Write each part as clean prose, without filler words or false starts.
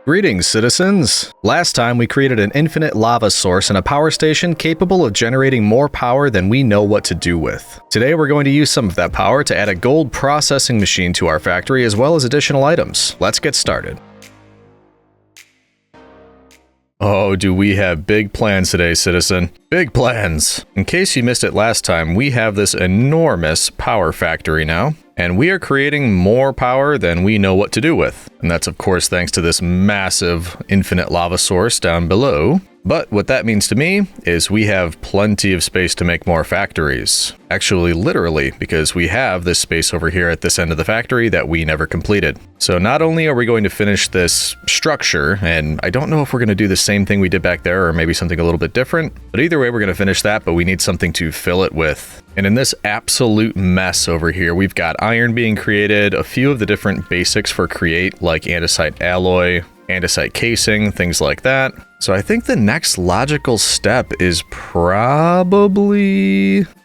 Greetings, citizens! Last time we created an infinite lava source and a power station capable of generating more power than we know what to do with. Today we're going to use some of that power to add a gold processing machine to our factory as well as additional items. Let's get started. Oh, do we have big plans today, citizen? Big plans! In case you missed it last time, we have this enormous power factory now, and we are creating more power than we know what to do with. And that's of course thanks to this massive infinite lava source down below. But what that means to me is we have plenty of space to make more factories. Actually, literally, because we have this space over here at this end of the factory that we never completed. So not only are we going to finish this structure, and I don't know if we're going to do the same thing we did back there or maybe something a little bit different, but either way we're going to finish that, but we need something to fill it with. And in this absolute mess over here, we've got iron being created, a few of the different basics for create, like andesite alloy, andesite casing, things like that. So I think the next logical step is probably,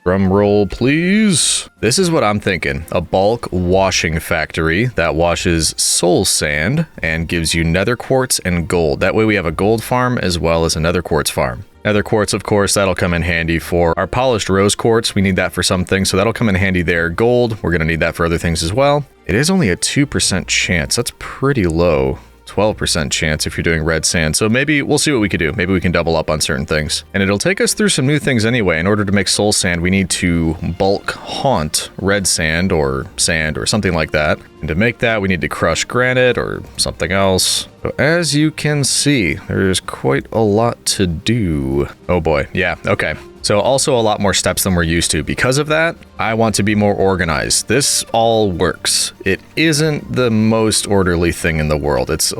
drum roll please, this is what I'm thinking, a bulk washing factory that washes soul sand and gives you nether quartz and gold. That way we have a gold farm as well as a nether quartz farm. Nether quartz, of course, that'll come in handy for our polished rose quartz. We need that for something, so that'll come in handy there. Gold, we're going to need that for other things as well. It is only a 2% chance. That's pretty low. 12% chance if you're doing red sand. So maybe we'll see what we could do. Maybe we can double up on certain things. And it'll take us through some new things anyway. In order to make soul sand, we need to bulk haunt red sand or something like that. And to make that, we need to crush granite or something else. So as you can see, there's quite a lot to do. Oh boy. Yeah. Okay. So also a lot more steps than we're used to. Because of that, I want to be more organized. This all works. It isn't the most orderly thing in the world. It's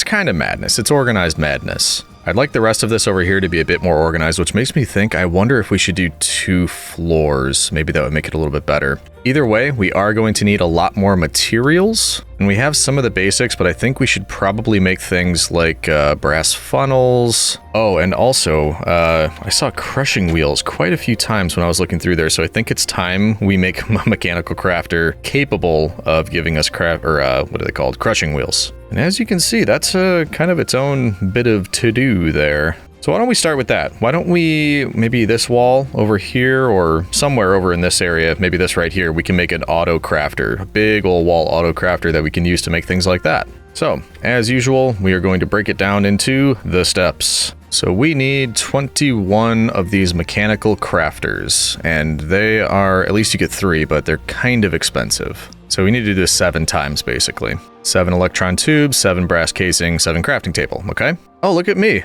kind of madness. It's organized madness. I'd like the rest of this over here to be a bit more organized, which makes me think, I wonder if we should do 2 floors. Maybe that would make it a little bit better. Either way, we are going to need a lot more materials, and we have some of the basics, but I think we should probably make things like brass funnels. Oh, and also, I saw crushing wheels quite a few times when I was looking through there, so I think it's time we make a mechanical crafter capable of giving us what are they called? Crushing wheels. And as you can see, that's kind of its own bit of to-do there. So why don't we start with that? Why don't we, maybe this wall over here or somewhere over in this area, maybe this right here, we can make an auto crafter, a big old wall auto crafter that we can use to make things like that. So as usual, we are going to break it down into the steps. So we need 21 of these mechanical crafters, and they are, at least you get 3, but they're kind of expensive. So we need to do this 7 times basically. 7 electron tubes, 7 brass casing, 7 crafting table, okay? Oh, look at me.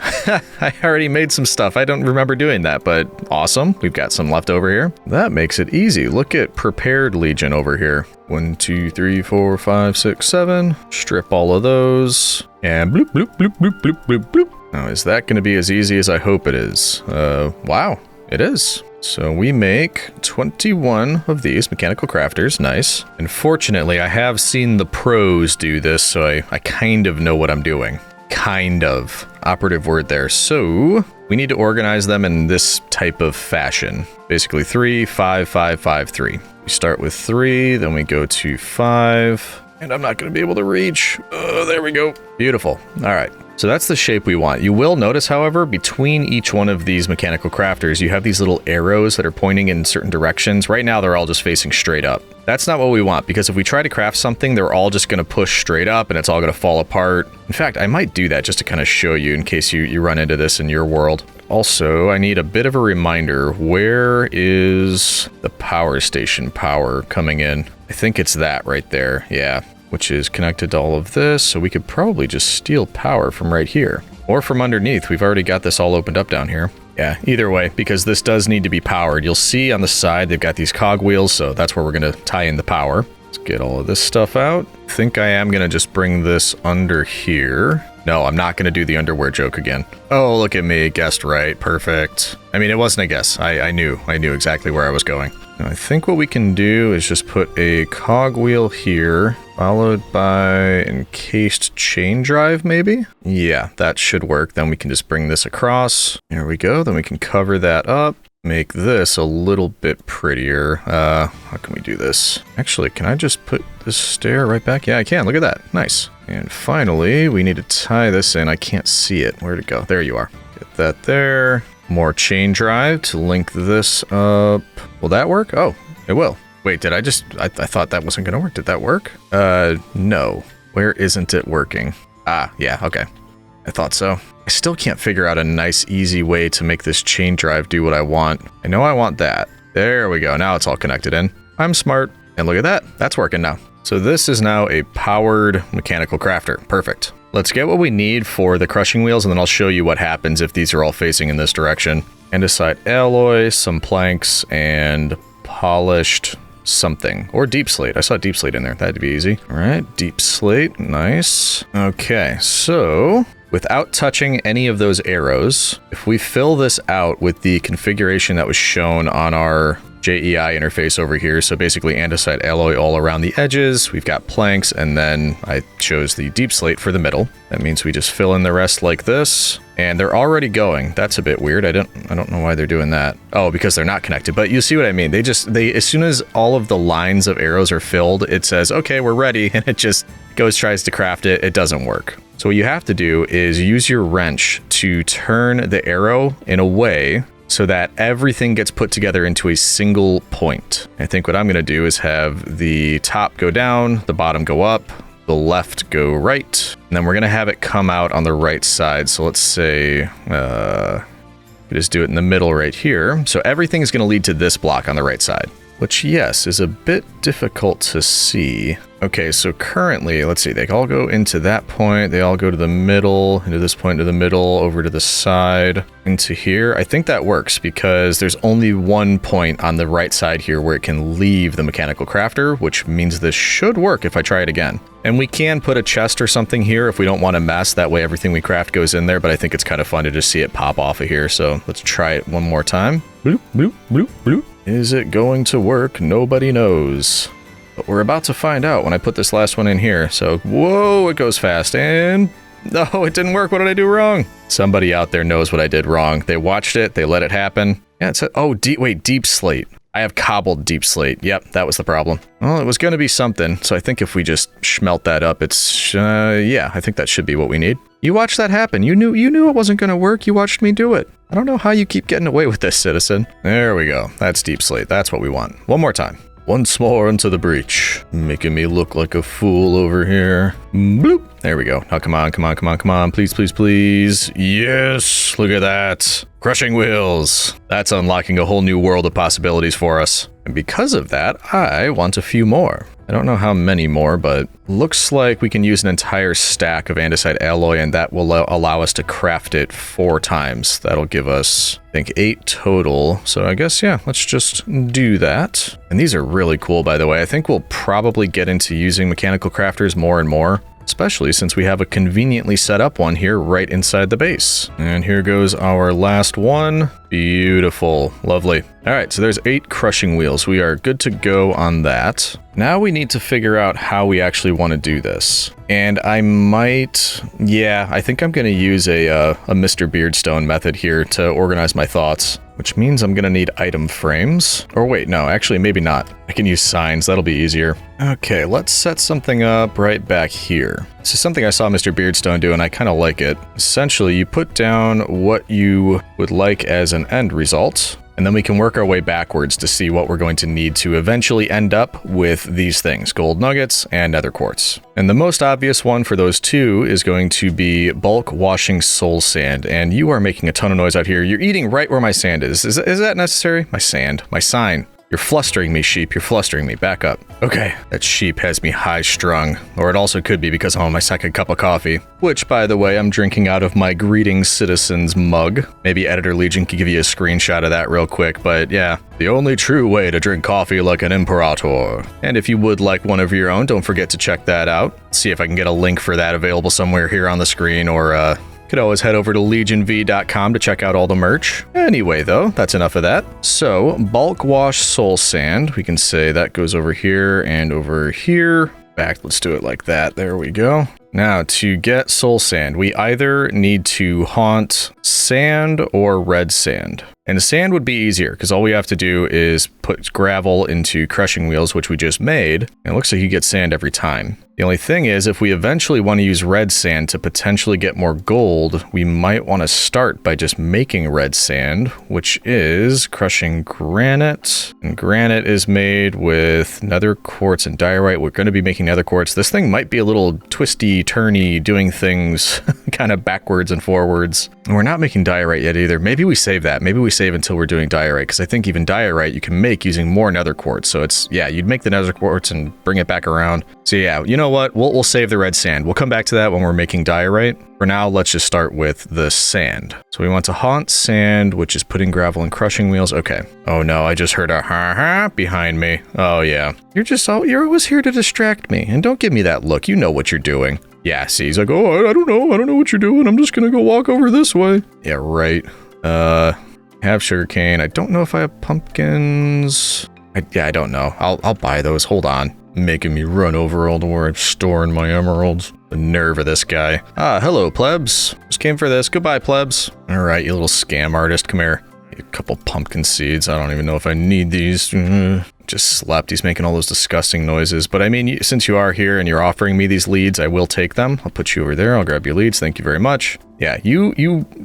I already made some stuff. I don't remember doing that, but awesome. We've got some left over here. That makes it easy. Look at prepared legion over here. 1, 2, 3, 4, 5, 6, 7. Strip all of those. And bloop, bloop, bloop, bloop, bloop, bloop, bloop. Now, is that going to be as easy as I hope it is? Wow, it is. So we make 21 of these mechanical crafters. Nice. And fortunately, I have seen the pros do this, so I kind of know what I'm doing. Kind of. Operative word there. So we need to organize them in this type of fashion. Basically 3, 5, 5, 5, 3. We start with 3, then we go to 5. And I'm not going to be able to reach. Oh, there we go. Beautiful. All right. So that's the shape we want. You will notice, however, between each one of these mechanical crafters, you have these little arrows that are pointing in certain directions. Right now, they're all just facing straight up. That's not what we want, because if we try to craft something, they're all just going to push straight up and it's all going to fall apart. In fact, I might do that just to kind of show you in case you run into this in your world. Also, I need a bit of a reminder. Where is the power station power coming in? I think it's that right there. Yeah. Which is connected to all of this, so we could probably just steal power from right here. Or from underneath. We've already got this all opened up down here. Yeah, either way, because this does need to be powered. You'll see on the side they've got these cog wheels, so that's where we're going to tie in the power. Let's get all of this stuff out. I think I am going to just bring this under here. No, I'm not going to do the underwear joke again. Oh, look at me. Guessed right. Perfect. I mean, it wasn't a guess. I knew exactly where I was going. Now, I think what we can do is just put a cogwheel here, followed by encased chain drive, maybe? Yeah, that should work. Then we can just bring this across. There we go. Then we can cover that up. make this a little bit prettier. How can we do this? Actually, can I just put this stair right back? Yeah, I can. Look at that. Nice. And finally, we need to tie this in. I can't see it. Where'd it go? There you are. Get that there. More chain drive to link this up. Will that work? Oh, it will. Wait, did I just... I thought that wasn't going to work. Did that work? No. Where isn't it working? Ah, yeah, okay. I thought so. I still can't figure out a nice, easy way to make this chain drive do what I want. I know I want that. There we go. Now it's all connected in. I'm smart. And look at that. That's working now. So this is now a powered mechanical crafter. Perfect. Let's get what we need for the crushing wheels, and then I'll show you what happens if these are all facing in this direction. Andesite alloy, some planks, and polished something. Or deep slate. I saw deep slate in there. That'd be easy. All right, deep slate. Nice. Okay, so without touching any of those arrows, if we fill this out with the configuration that was shown on our JEI interface over here, so basically andesite alloy all around the edges, we've got planks, and then I chose the deep slate for the middle. That means we just fill in the rest like this, and they're already going. That's a bit weird. I don't know why they're doing that. Oh, because they're not connected, but you see what I mean. They as soon as all of the lines of arrows are filled, it says, okay, we're ready, and it just tries to craft it. It doesn't work. So what you have to do is use your wrench to turn the arrow in a way so that everything gets put together into a single point. I think what I'm going to do is have the top go down, the bottom go up, the left go right, and then we're going to have it come out on the right side. So let's say, we just do it in the middle right here. So everything is going to lead to this block on the right side, which, yes, is a bit difficult to see. Okay, so currently, let's see, they all go into that point, they all go to the middle, into this point, to the middle, over to the side, into here. I think that works because there's only one point on the right side here where it can leave the mechanical crafter, which means this should work if I try it again. And we can put a chest or something here if we don't want to mess, that way everything we craft goes in there, but I think it's kind of fun to just see it pop off of here, so let's try it one more time. Bloop, bloop, bloop, bloop. Is it going to work? Nobody knows. But we're about to find out when I put this last one in here. So, whoa, it goes fast. And, no, it didn't work. What did I do wrong? Somebody out there knows what I did wrong. They watched it. They let it happen. Yeah, it's deep slate. I have cobbled deep slate. Yep, that was the problem. Well, it was going to be something. So I think if we just smelt that up, it's, yeah, I think that should be what we need. You watched that happen. You knew it wasn't going to work. You watched me do it. I don't know how you keep getting away with this, citizen. There we go. That's deep slate. That's what we want. One more time. Once more into the breach. Making me look like a fool over here. Bloop. There we go. Now, come on, come on, come on, come on. Please, please, please. Yes. Look at that. Crushing wheels. That's unlocking a whole new world of possibilities for us. And because of that, I want a few more. I don't know how many more, but looks like we can use an entire stack of andesite alloy, and that will allow us to craft it 4 times. That'll give us, I think, 8 total. So I guess, yeah, let's just do that. And these are really cool, by the way. I think we'll probably get into using mechanical crafters more and more, especially since we have a conveniently set up one here right inside the base. And here goes our last one. Beautiful. Lovely. All right, so there's 8 crushing wheels. We are good to go on that. Now we need to figure out how we actually want to do this. And I might, yeah, I think I'm going to use a Mr. Beardstone method here to organize my thoughts, which means I'm going to need item frames. Or wait, no, actually, maybe not. I can use signs. That'll be easier. Okay, let's set something up right back here. This is something I saw Mr. Beardstone do, and I kind of like it. Essentially, you put down what you would like as an end result, and then we can work our way backwards to see what we're going to need to eventually end up with these things, gold nuggets and nether quartz. And the most obvious one for those two is going to be bulk washing soul sand. And you are making a ton of noise out here. You're eating right where my sand is. Is that necessary? My sand, my sign. You're flustering me, sheep. You're flustering me. Back up. Okay, that sheep has me high-strung. Or it also could be because I'm on my second cup of coffee. Which, by the way, I'm drinking out of my Greetings Citizens mug. Maybe Editor Legion could give you a screenshot of that real quick, but yeah. The only true way to drink coffee like an imperator. And if you would like one of your own, don't forget to check that out. See if I can get a link for that available somewhere here on the screen, or could always head over to legionv.com to check out all the merch. Anyway, though, that's enough of that. So, bulk wash soul sand. We can say that goes over here and over here. Back, let's do it like that. There we go. Now, to get soul sand, we either need to haunt sand or red sand. And sand would be easier because all we have to do is put gravel into crushing wheels, which we just made. And it looks like you get sand every time. The only thing is, if we eventually want to use red sand to potentially get more gold, we might want to start by just making red sand, which is crushing granite. And granite is made with nether quartz and diorite. We're going to be making nether quartz. This thing might be a little twisty, turny, doing things kind of backwards and forwards. And we're not making diorite yet either. Maybe we save that. Maybe we save until we're doing diorite, because I think even diorite you can make using more nether quartz. So it's, yeah, you'd make the nether quartz and bring it back around. So yeah, you know what? We'll save the red sand. We'll come back to that when we're making diorite. For now, let's just start with the sand. So we want to haunt sand, which is putting gravel in crushing wheels. Okay. Oh no, I just heard a ha-ha behind me. Oh yeah. You're always here to distract me. And don't give me that look. You know what you're doing. Yeah, see, he's like, oh, I don't know. I don't know what you're doing. I'm just gonna go walk over this way. Yeah, right. Have sugarcane. I don't know if I have pumpkins. I don't know. I'll buy those. Hold on. Making me run over all the where I'm storing my emeralds. The nerve of this guy. Ah, hello, plebs. Just came for this. Goodbye, plebs. All right, you little scam artist. Come here. A couple pumpkin seeds. I don't even know if I need these. Just slept. He's making all those disgusting noises. But I mean, since you are here and you're offering me these leads, I will take them. I'll put you over there. I'll grab your leads. Thank you very much. Yeah, you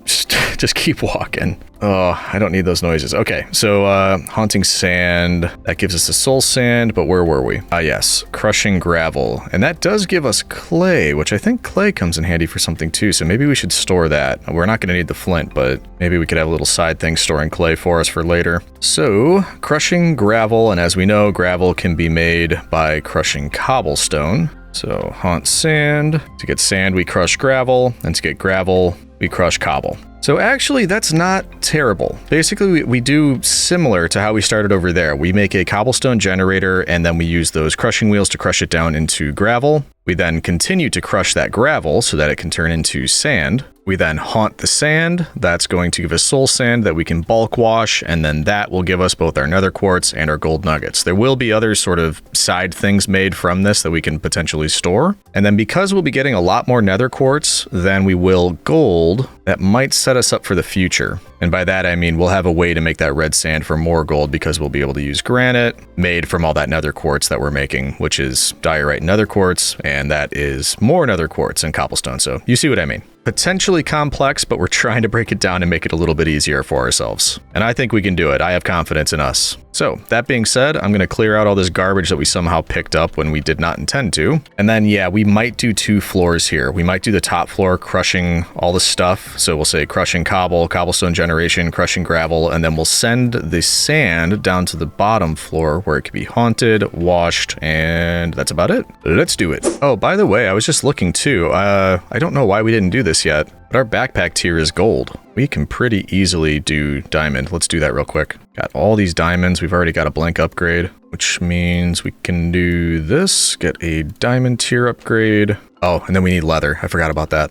just keep walking. Oh, I don't need those noises. Okay, so haunting sand. That gives us the soul sand, but where were we? Ah, yes, crushing gravel. And that does give us clay, which I think clay comes in handy for something too, so maybe we should store that. We're not going to need the flint, but maybe we could have a little side thing storing clay for us for later. So, crushing gravel, and as we know, gravel can be made by crushing cobblestone. So, haunt sand. To get sand, we crush gravel, and to get gravel, we crush cobble. So actually, that's not terrible. Basically, we do similar to how we started over there. We make a cobblestone generator, and then we use those crushing wheels to crush it down into gravel. We then continue to crush that gravel so that it can turn into sand. We then haunt the sand. That's going to give us soul sand that we can bulk wash, and then that will give us both our nether quartz and our gold nuggets. There will be other sort of side things made from this that we can potentially store. And then because we'll be getting a lot more nether quartz than we will gold, that might set us up for the future. And by that, I mean we'll have a way to make that red sand for more gold because we'll be able to use granite made from all that nether quartz that we're making, which is diorite and nether quartz, and that is more nether quartz and cobblestone. So you see what I mean. Potentially complex, but we're trying to break it down and make it a little bit easier for ourselves. And I think we can do it. I have confidence in us. So that being said, I'm going to clear out all this garbage that we somehow picked up when we did not intend to. And then, yeah, we might do 2 floors here. We might do the top floor crushing all the stuff. So we'll say crushing cobble, cobblestone generation, crushing gravel, and then we'll send the sand down to the bottom floor where it can be haunted, washed, and that's about it. Let's do it. Oh, by the way, I was just looking too. I don't know why we didn't do this yet, but our backpack tier is gold. We can pretty easily do diamond. Let's do that real quick. Got all these diamonds. We've already got a blank upgrade, which means we can do this, get a diamond tier upgrade. Oh, and then we need leather. I forgot about that.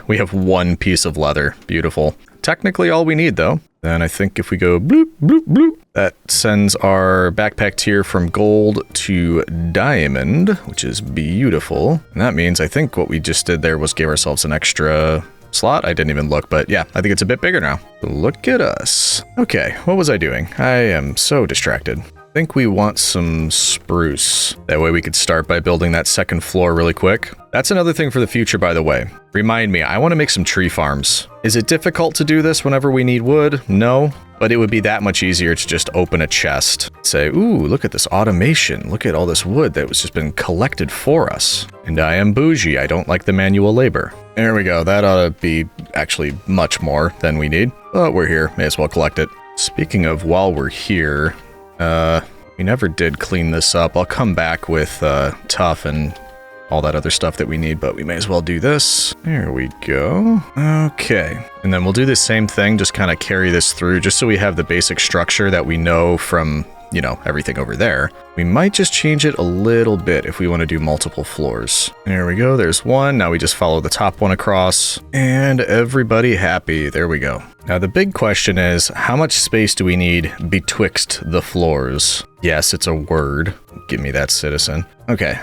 We have 1 piece of leather. Beautiful. Technically all we need though. Then I think if we go bloop, bloop, bloop, that sends our backpack tier from gold to diamond, which is beautiful. And that means I think what we just did there was give ourselves an extra slot. I didn't even look, but yeah, I think it's a bit bigger now. Look at us. Okay, what was I doing? I am so distracted. I think we want some spruce. That way we could start by building that second floor really quick. That's another thing for the future, by the way. Remind me, I want to make some tree farms. Is it difficult to do this whenever we need wood? No, but it would be that much easier to just open a chest. Say, ooh, look at this automation. Look at all this wood that was just been collected for us. And I am bougie. I don't like the manual labor. There we go. That ought to be actually much more than we need. But we're here. May as well collect it. Speaking of while we're here, we never did clean this up. I'll come back with tough and all that other stuff that we need, but we may as well do this. There we go. Okay. And then we'll do the same thing, just kind of carry this through, just so we have the basic structure that we know from, you know, everything over there. We might just change it a little bit if we want to do multiple floors. There we go. There's 1. Now we just follow the top one across, and everybody happy. There we go. Now the big question is, how much space do we need betwixt the floors? Yes, it's a word. Give me that, citizen. Okay.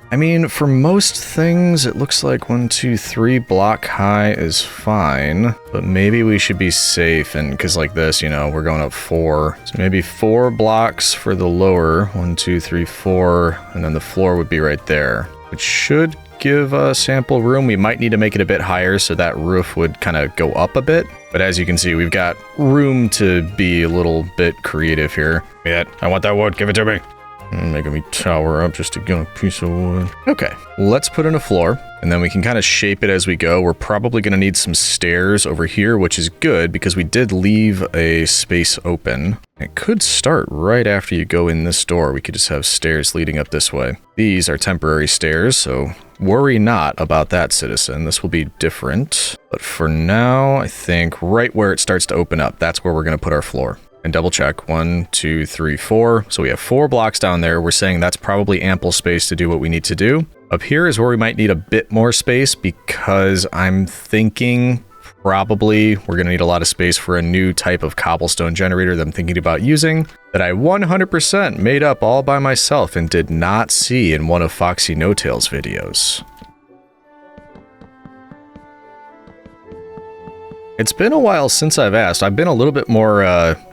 I mean, for most things, it looks like 1, 2, 3 block high is fine, but maybe we should be safe. And because like this, you know, we're going up 4. So maybe 4 blocks for the lower, 1, 2, 3, 4, and then the floor would be right there, which should give us ample room. We might need to make it a bit higher so that roof would kind of go up a bit. But as you can see, we've got room to be a little bit creative here. Yeah, I want that wood. Give it to me. Making me tower up just to get a piece of wood. Okay, let's put in a floor, and then we can kind of shape it as we go. We're probably going to need some stairs over here, which is good because we did leave a space open. It could start right after you go in this door. We could just have stairs leading up this way. These are temporary stairs, so worry not about that, citizen. This will be different. But for now, I think right where it starts to open up, that's where we're going to put our floor. And double check. 1, 2, 3, 4. So we have 4 blocks down there. We're saying that's probably ample space to do what we need to do. Up here is where we might need a bit more space because I'm thinking probably we're going to need a lot of space for a new type of cobblestone generator that I'm thinking about using that I 100% made up all by myself and did not see in one of Foxy No Tail's videos. It's been a while since I've asked. I've been a little bit more,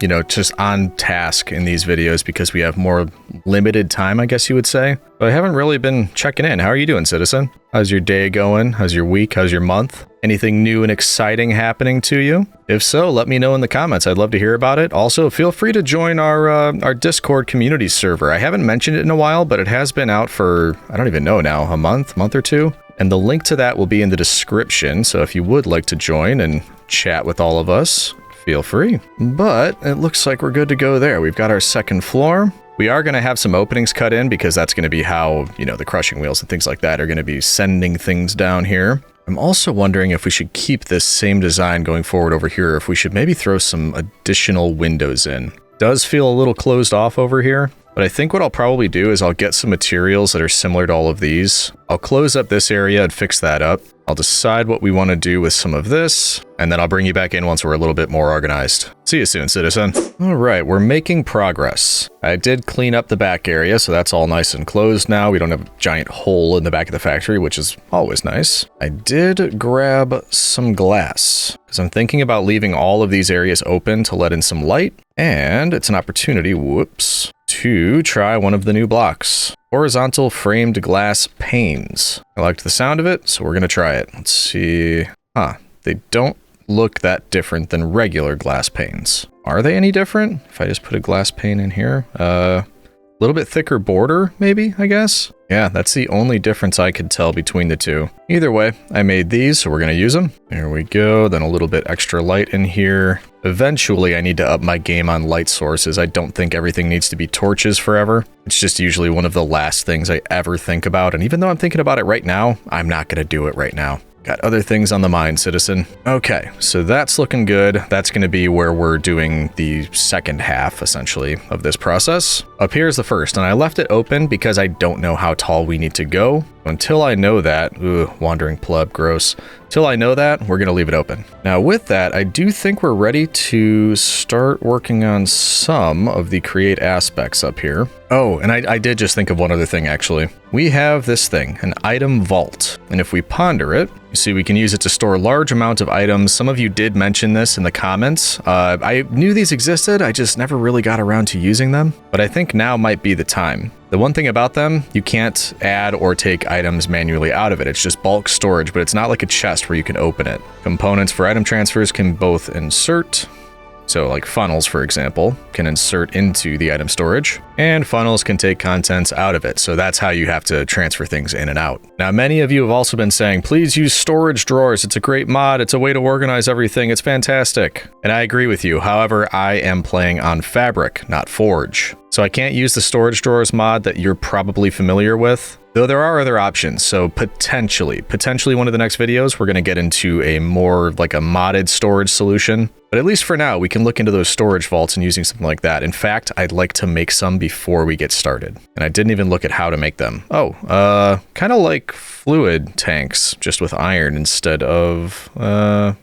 you know, just on task in these videos because we have more limited time, I guess you would say. But I haven't really been checking in. How are you doing, citizen? How's your day going? How's your week? How's your month? Anything new and exciting happening to you? If so, let me know in the comments. I'd love to hear about it. Also, feel free to join our Discord community server. I haven't mentioned it in a while, but it has been out for, I don't even know now, a month or two. And the link to that will be in the description. So if you would like to join and chat with all of us, feel free. But it looks like we're good to go there. We've got our second floor. We are going to have some openings cut in because that's going to be how, you know, the crushing wheels and things like that are going to be sending things down here. I'm also wondering if we should keep this same design going forward over here, if we should maybe throw some additional windows in. Does feel a little closed off over here. But I think what I'll probably do is I'll get some materials that are similar to all of these. I'll close up this area and fix that up. I'll decide what we want to do with some of this, and then I'll bring you back in once we're a little bit more organized. See you soon, citizen. All right, we're making progress. I did clean up the back area, so that's all nice and closed now. We don't have a giant hole in the back of the factory, which is always nice. I did grab some glass, because I'm thinking about leaving all of these areas open to let in some light, and it's an opportunity, whoops, to try one of the new blocks. Horizontal framed glass panes. I liked the sound of it, so we're going to try it. Let's see. They don't look that different than regular glass panes. Are they any different? If I just put a glass pane in here, a little bit thicker border, maybe, I guess. Yeah, that's the only difference I could tell between the two. Either way, I made these, so we're going to use them. There we go. Then a little bit extra light in here. Eventually, I need to up my game on light sources. I don't think everything needs to be torches forever. It's just usually one of the last things I ever think about. And even though I'm thinking about it right now, I'm not going to do it right now. Got other things on the mind, citizen. Okay, so that's looking good. That's going to be where we're doing the second half, essentially, of this process. Up here is the first, and I left it open because I don't know how tall we need to go. Until I know that, wandering pleb, gross. Till I know that, we're going to leave it open. Now with that, I do think we're ready to start working on some of the create aspects up here. Oh, and I did just think of one other thing, actually. We have this thing, an item vault. And if we ponder it, you see we can use it to store large amounts of items. Some of you did mention this in the comments. I knew these existed, I just never really got around to using them. But I think now might be the time. The one thing about them, you can't add or take items manually out of it. It's just bulk storage, but it's not like a chest where you can open it. Components for item transfers can both insert, so like funnels, for example, can insert into the item storage, and funnels can take contents out of it. So that's how you have to transfer things in and out. Now, many of you have also been saying, please use storage drawers. It's a great mod. It's a way to organize everything. It's fantastic. And I agree with you. However, I am playing on Fabric, not Forge. So I can't use the storage drawers mod that you're probably familiar with. Though there are other options, so potentially one of the next videos, we're going to get into a more like a modded storage solution. But at least for now, we can look into those storage vaults and using something like that. In fact, I'd like to make some before we get started. And I didn't even look at how to make them. Oh, kind of like fluid tanks, just with iron instead of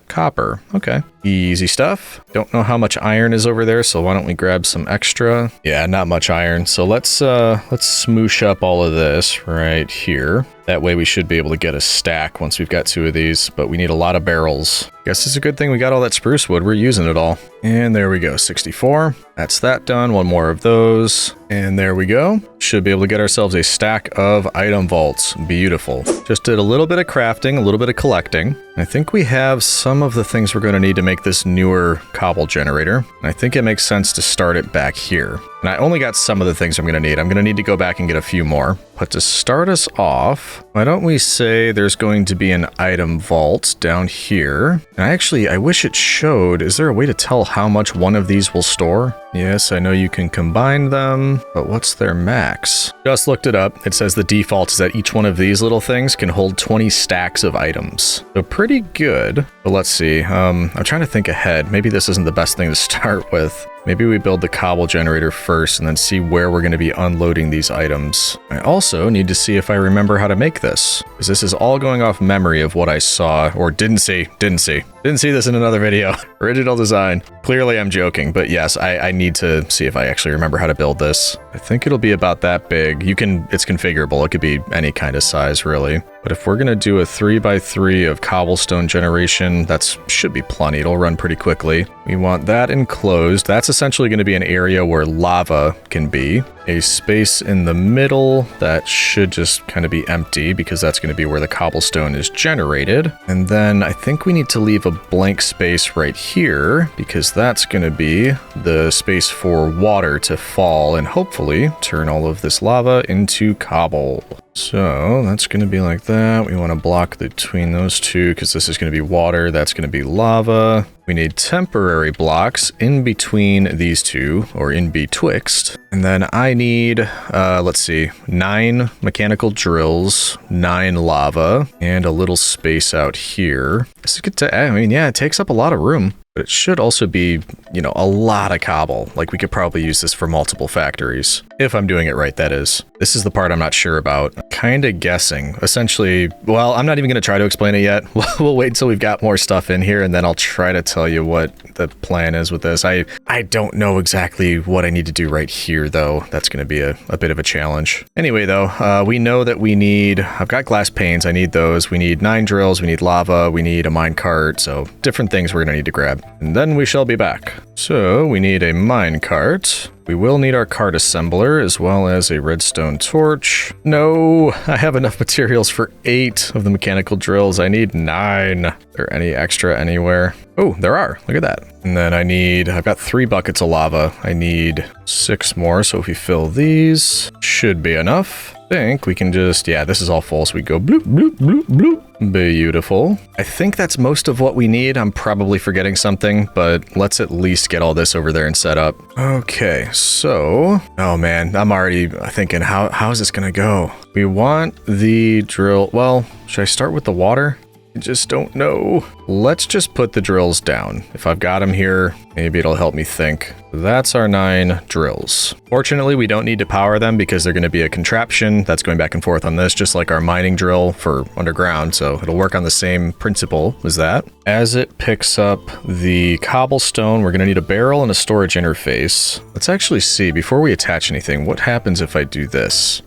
copper. Okay. Easy stuff. Don't know how much iron is over there, so why don't we grab some extra? Yeah, not much iron. So let's smoosh up all of this right here. That way we should be able to get a stack once we've got 2 of these, but we need a lot of barrels. Guess it's a good thing we got all that spruce wood. We're using it all. And there we go, 64. That's that done. 1 more of those. And there we go. Should be able to get ourselves a stack of item vaults. Beautiful. Just did a little bit of crafting, a little bit of collecting. I think we have some of the things we're going to need to make this newer cobble generator. And I think it makes sense to start it back here. And I only got some of the things I'm going to need. I'm going to need to go back and get a few more. But to start us off, why don't we say there's going to be an item vault down here. And I wish it showed. Is there a way to tell how much one of these will store? Yes, I know you can combine them, but what's their max? Just looked it up. It says the default is that each one of these little things can hold 20 stacks of items. So pretty good. But let's see. I'm trying to think ahead. Maybe this isn't the best thing to start with. Maybe we build the cobble generator first and then see where we're going to be unloading these items. I also need to see if I remember how to make this, because this is all going off memory of what I saw or didn't see. Didn't see this in another video. Original design. Clearly I'm joking, but yes, I need to see if I actually remember how to build this. I think it'll be about that big. It's configurable. It could be any kind of size really. But if we're going to do a 3x3 of cobblestone generation, that should be plenty. It'll run pretty quickly. We want that enclosed. That's essentially going to be an area where lava can be. A space in the middle that should just kind of be empty because that's going to be where the cobblestone is generated. And then I think we need to leave a blank space right here because that's going to be the space for water to fall and hopefully turn all of this lava into cobble. So that's going to be like that. We want to block between those two because this is going to be water. That's going to be lava. We need temporary blocks in between these two, or in betwixt. And then I need, let's see, 9 mechanical drills, 9 lava, and a little space out here. This is good to, I mean, yeah, it takes up a lot of room. But it should also be, you know, a lot of cobble. Like, we could probably use this for multiple factories. If I'm doing it right, that is. This is the part I'm not sure about. Kind of guessing. Essentially, well, I'm not even going to try to explain it yet. We'll wait until we've got more stuff in here, and then I'll try to tell you what the plan is with this. I don't know exactly what I need to do right here, though. That's going to be a bit of a challenge. Anyway, though, we know that we need... I've got glass panes. I need those. We need 9 drills. We need lava. We need a minecart. So, different things we're going to need to grab. And then we shall be back. So, we need a minecart. We will need our cart assembler, as well as a redstone torch. No, I have enough materials for 8 of the mechanical drills. I need 9. Are there any extra anywhere? Oh, there are. Look at that. And then I've got 3 buckets of lava. I need 6 more, so if we fill these, should be enough. I think we can just, yeah, this is all full, so we go bloop, bloop, bloop, bloop. Beautiful. I think that's most of what we need. I'm probably forgetting something, but let's at least get all this over there and set up. Okay, so, oh man, I'm already thinking, how is this gonna go? We want the drill, well, should I start with the water? I just don't know. Let's just put the drills down. If I've got them here, maybe it'll help me think. That's our 9 drills. Fortunately, we don't need to power them because they're going to be a contraption that's going back and forth on this, just like our mining drill for underground. So it'll work on the same principle as that. As it picks up the cobblestone, we're going to need a barrel and a storage interface. Let's actually see, before we attach anything, what happens if I do this?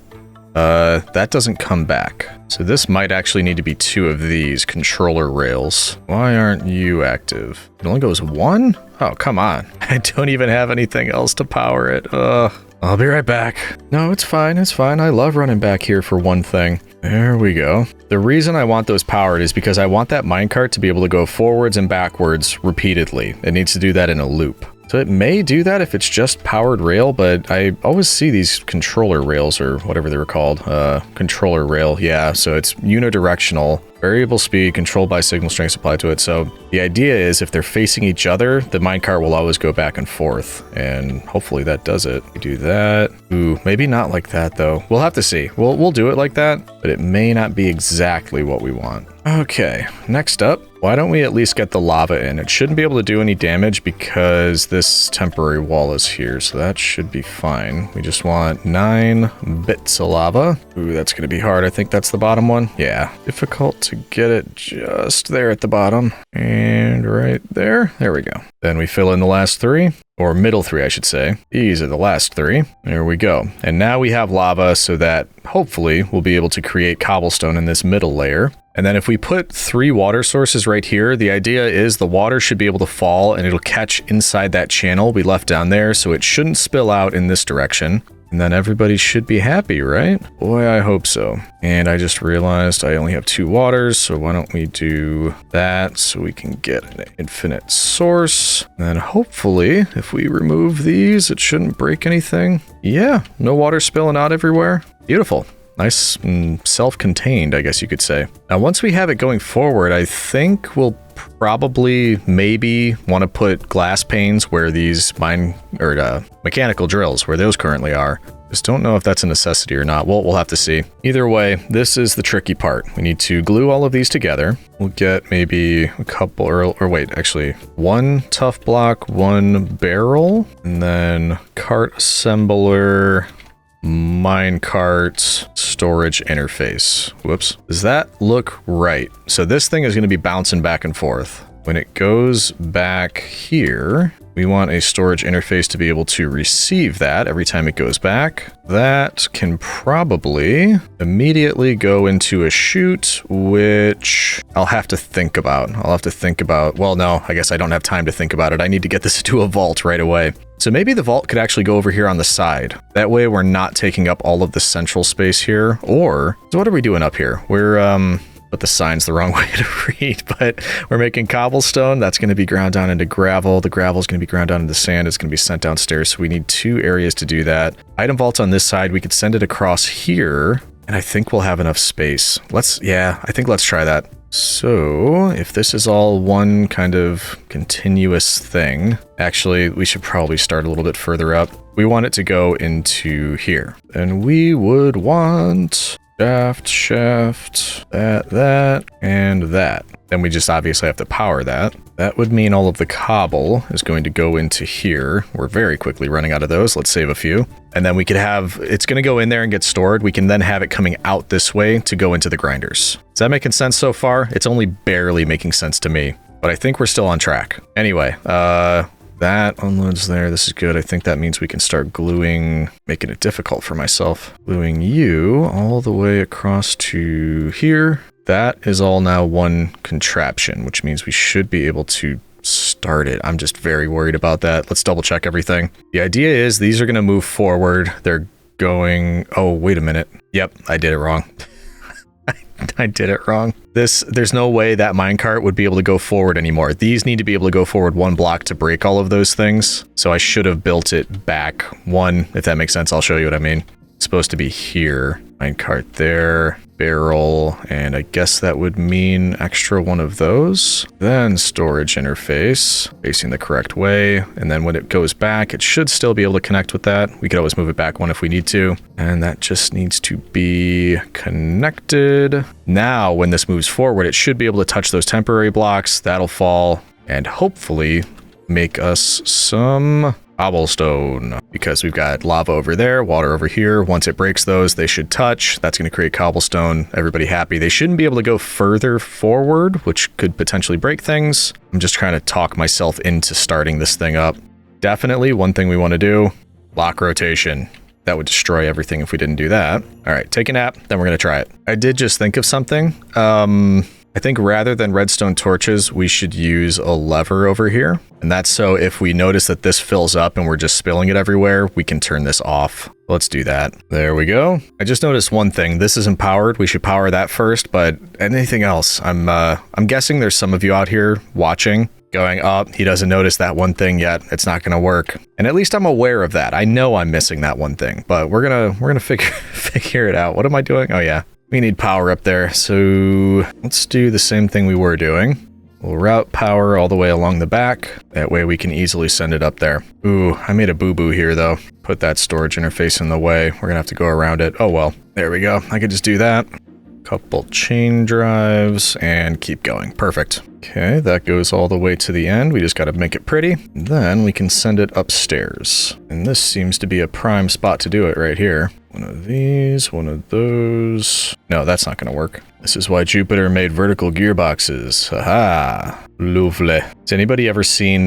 That doesn't come back. So this might actually need to be 2 of these controller rails. Why aren't you active? It only goes 1? Oh, come on. I don't even have anything else to power it. I'll be right back. No, it's fine. It's fine. I love running back here for one thing. There we go. The reason I want those powered is because I want that minecart to be able to go forwards and backwards repeatedly. It needs to do that in a loop. So it may do that if it's just powered rail, but I always see these controller rails or whatever they were called. Controller rail, yeah. So it's unidirectional, variable speed, controlled by signal strength supplied to it. So the idea is if they're facing each other, the minecart will always go back and forth. And hopefully that does it. We do that. Ooh, maybe not like that though. We'll have to see. We'll do it like that, but it may not be exactly what we want. Okay, next up, why don't we at least get the lava in? It shouldn't be able to do any damage because this temporary wall is here, so that should be fine. We just want 9 bits of lava. Ooh, that's going to be hard. I think that's the bottom one. Yeah, difficult to get it just there at the bottom. And right there. There we go. Then we fill in the last 3. Or middle 3, I should say. These are the last 3. There we go. And now we have lava so that hopefully we'll be able to create cobblestone in this middle layer. And then if we put 3 water sources right here, the idea is the water should be able to fall and it'll catch inside that channel we left down there, so it shouldn't spill out in this direction. And then everybody should be happy, right? Boy, I hope so. And I just realized I only have 2 waters, so why don't we do that so we can get an infinite source. And then hopefully, if we remove these, it shouldn't break anything. Yeah, no water spilling out everywhere. Beautiful. Nice and self-contained, I guess you could say. Now, once we have it going forward, I think we'll probably maybe want to put glass panes where these mechanical drills, where those currently are. Just don't know if that's a necessity or not. We'll have to see. Either way, this is the tricky part. We need to glue all of these together. We'll get maybe a couple, or wait, actually, 1 tough block, 1 barrel, and then cart assembler, minecart, storage interface. Whoops. Does that look right? So this thing is going to be bouncing back and forth. When it goes back here, we want a storage interface to be able to receive that every time it goes back. That can probably immediately go into a chute, which I'll have to think about. Well, no, I guess I don't have time to think about it. I need to get this into a vault right away. So maybe the vault could actually go over here on the side. That way we're not taking up all of the central space here. Or, so what are we doing up here? We're, put the sign's the wrong way to read, but we're making cobblestone. That's going to be ground down into gravel. The gravel is going to be ground down into sand. It's going to be sent downstairs. So we need 2 areas to do that. Item vaults on this side. We could send it across here, and I think we'll have enough space. I think let's try that. So if this is all one kind of continuous thing, actually, we should probably start a little bit further up. We want it to go into here. And we would want shaft, that, and that. Then we just obviously have to power that. That would mean all of the cobble is going to go into here. We're very quickly running out of those. Let's save a few. And then we could have, it's going to go in there and get stored. We can then have it coming out this way to go into the grinders. Is that making sense so far? It's only barely making sense to me, but I think we're still on track. Anyway, that unloads there. This is good. I think that means we can start gluing, making it difficult for myself. Gluing you all the way across to here. That is all now one contraption, which means we should be able to start it. I'm just very worried about that. Let's double check everything. The idea is these are going to move forward. They're going... Oh, wait a minute. Yep, I did it wrong. I did it wrong. There's no way that minecart would be able to go forward anymore. These need to be able to go forward 1 block to break all of those things. So I should have built it back 1, if that makes sense. I'll show you what I mean. It's supposed to be here. Minecart there, barrel, and I guess that would mean extra 1 of those. Then storage interface, facing the correct way. And then when it goes back, it should still be able to connect with that. We could always move it back 1 if we need to. And that just needs to be connected. Now, when this moves forward, it should be able to touch those temporary blocks. That'll fall and hopefully make us some cobblestone, because we've got lava over there, water over here. Once it breaks those, they should touch. That's going to create cobblestone. Everybody happy. They shouldn't be able to go further forward, which could potentially break things. I'm just trying to talk myself into starting this thing up. Definitely one thing we want to do, block rotation. That would destroy everything if we didn't do that. All right, take a nap, then we're going to try it. I did just think of something. I think rather than redstone torches, we should use a lever over here. And that's so if we notice that this fills up and we're just spilling it everywhere, we can turn this off. Let's do that. There we go. I just noticed one thing. This isn't powered. We should power that first, but anything else? I'm guessing there's some of you out here watching going, oh, he doesn't notice that one thing yet. It's not going to work. And at least I'm aware of that. I know I'm missing that one thing, but we're gonna figure it out. What am I doing? Oh yeah. We need power up there, so let's do the same thing we were doing. We'll route power all the way along the back. That way we can easily send it up there. Ooh, I made a boo-boo here, though. Put that storage interface in the way. We're gonna have to go around it. Oh, well. There we go. I could just do that. Couple chain drives and keep going. Perfect. Okay, that goes all the way to the end. We just got to make it pretty. Then we can send it upstairs. And this seems to be a prime spot to do it right here. One of these, one of those. No, that's not going to work. This is why Jupiter made vertical gearboxes. Haha. Lovely. Has anybody ever seen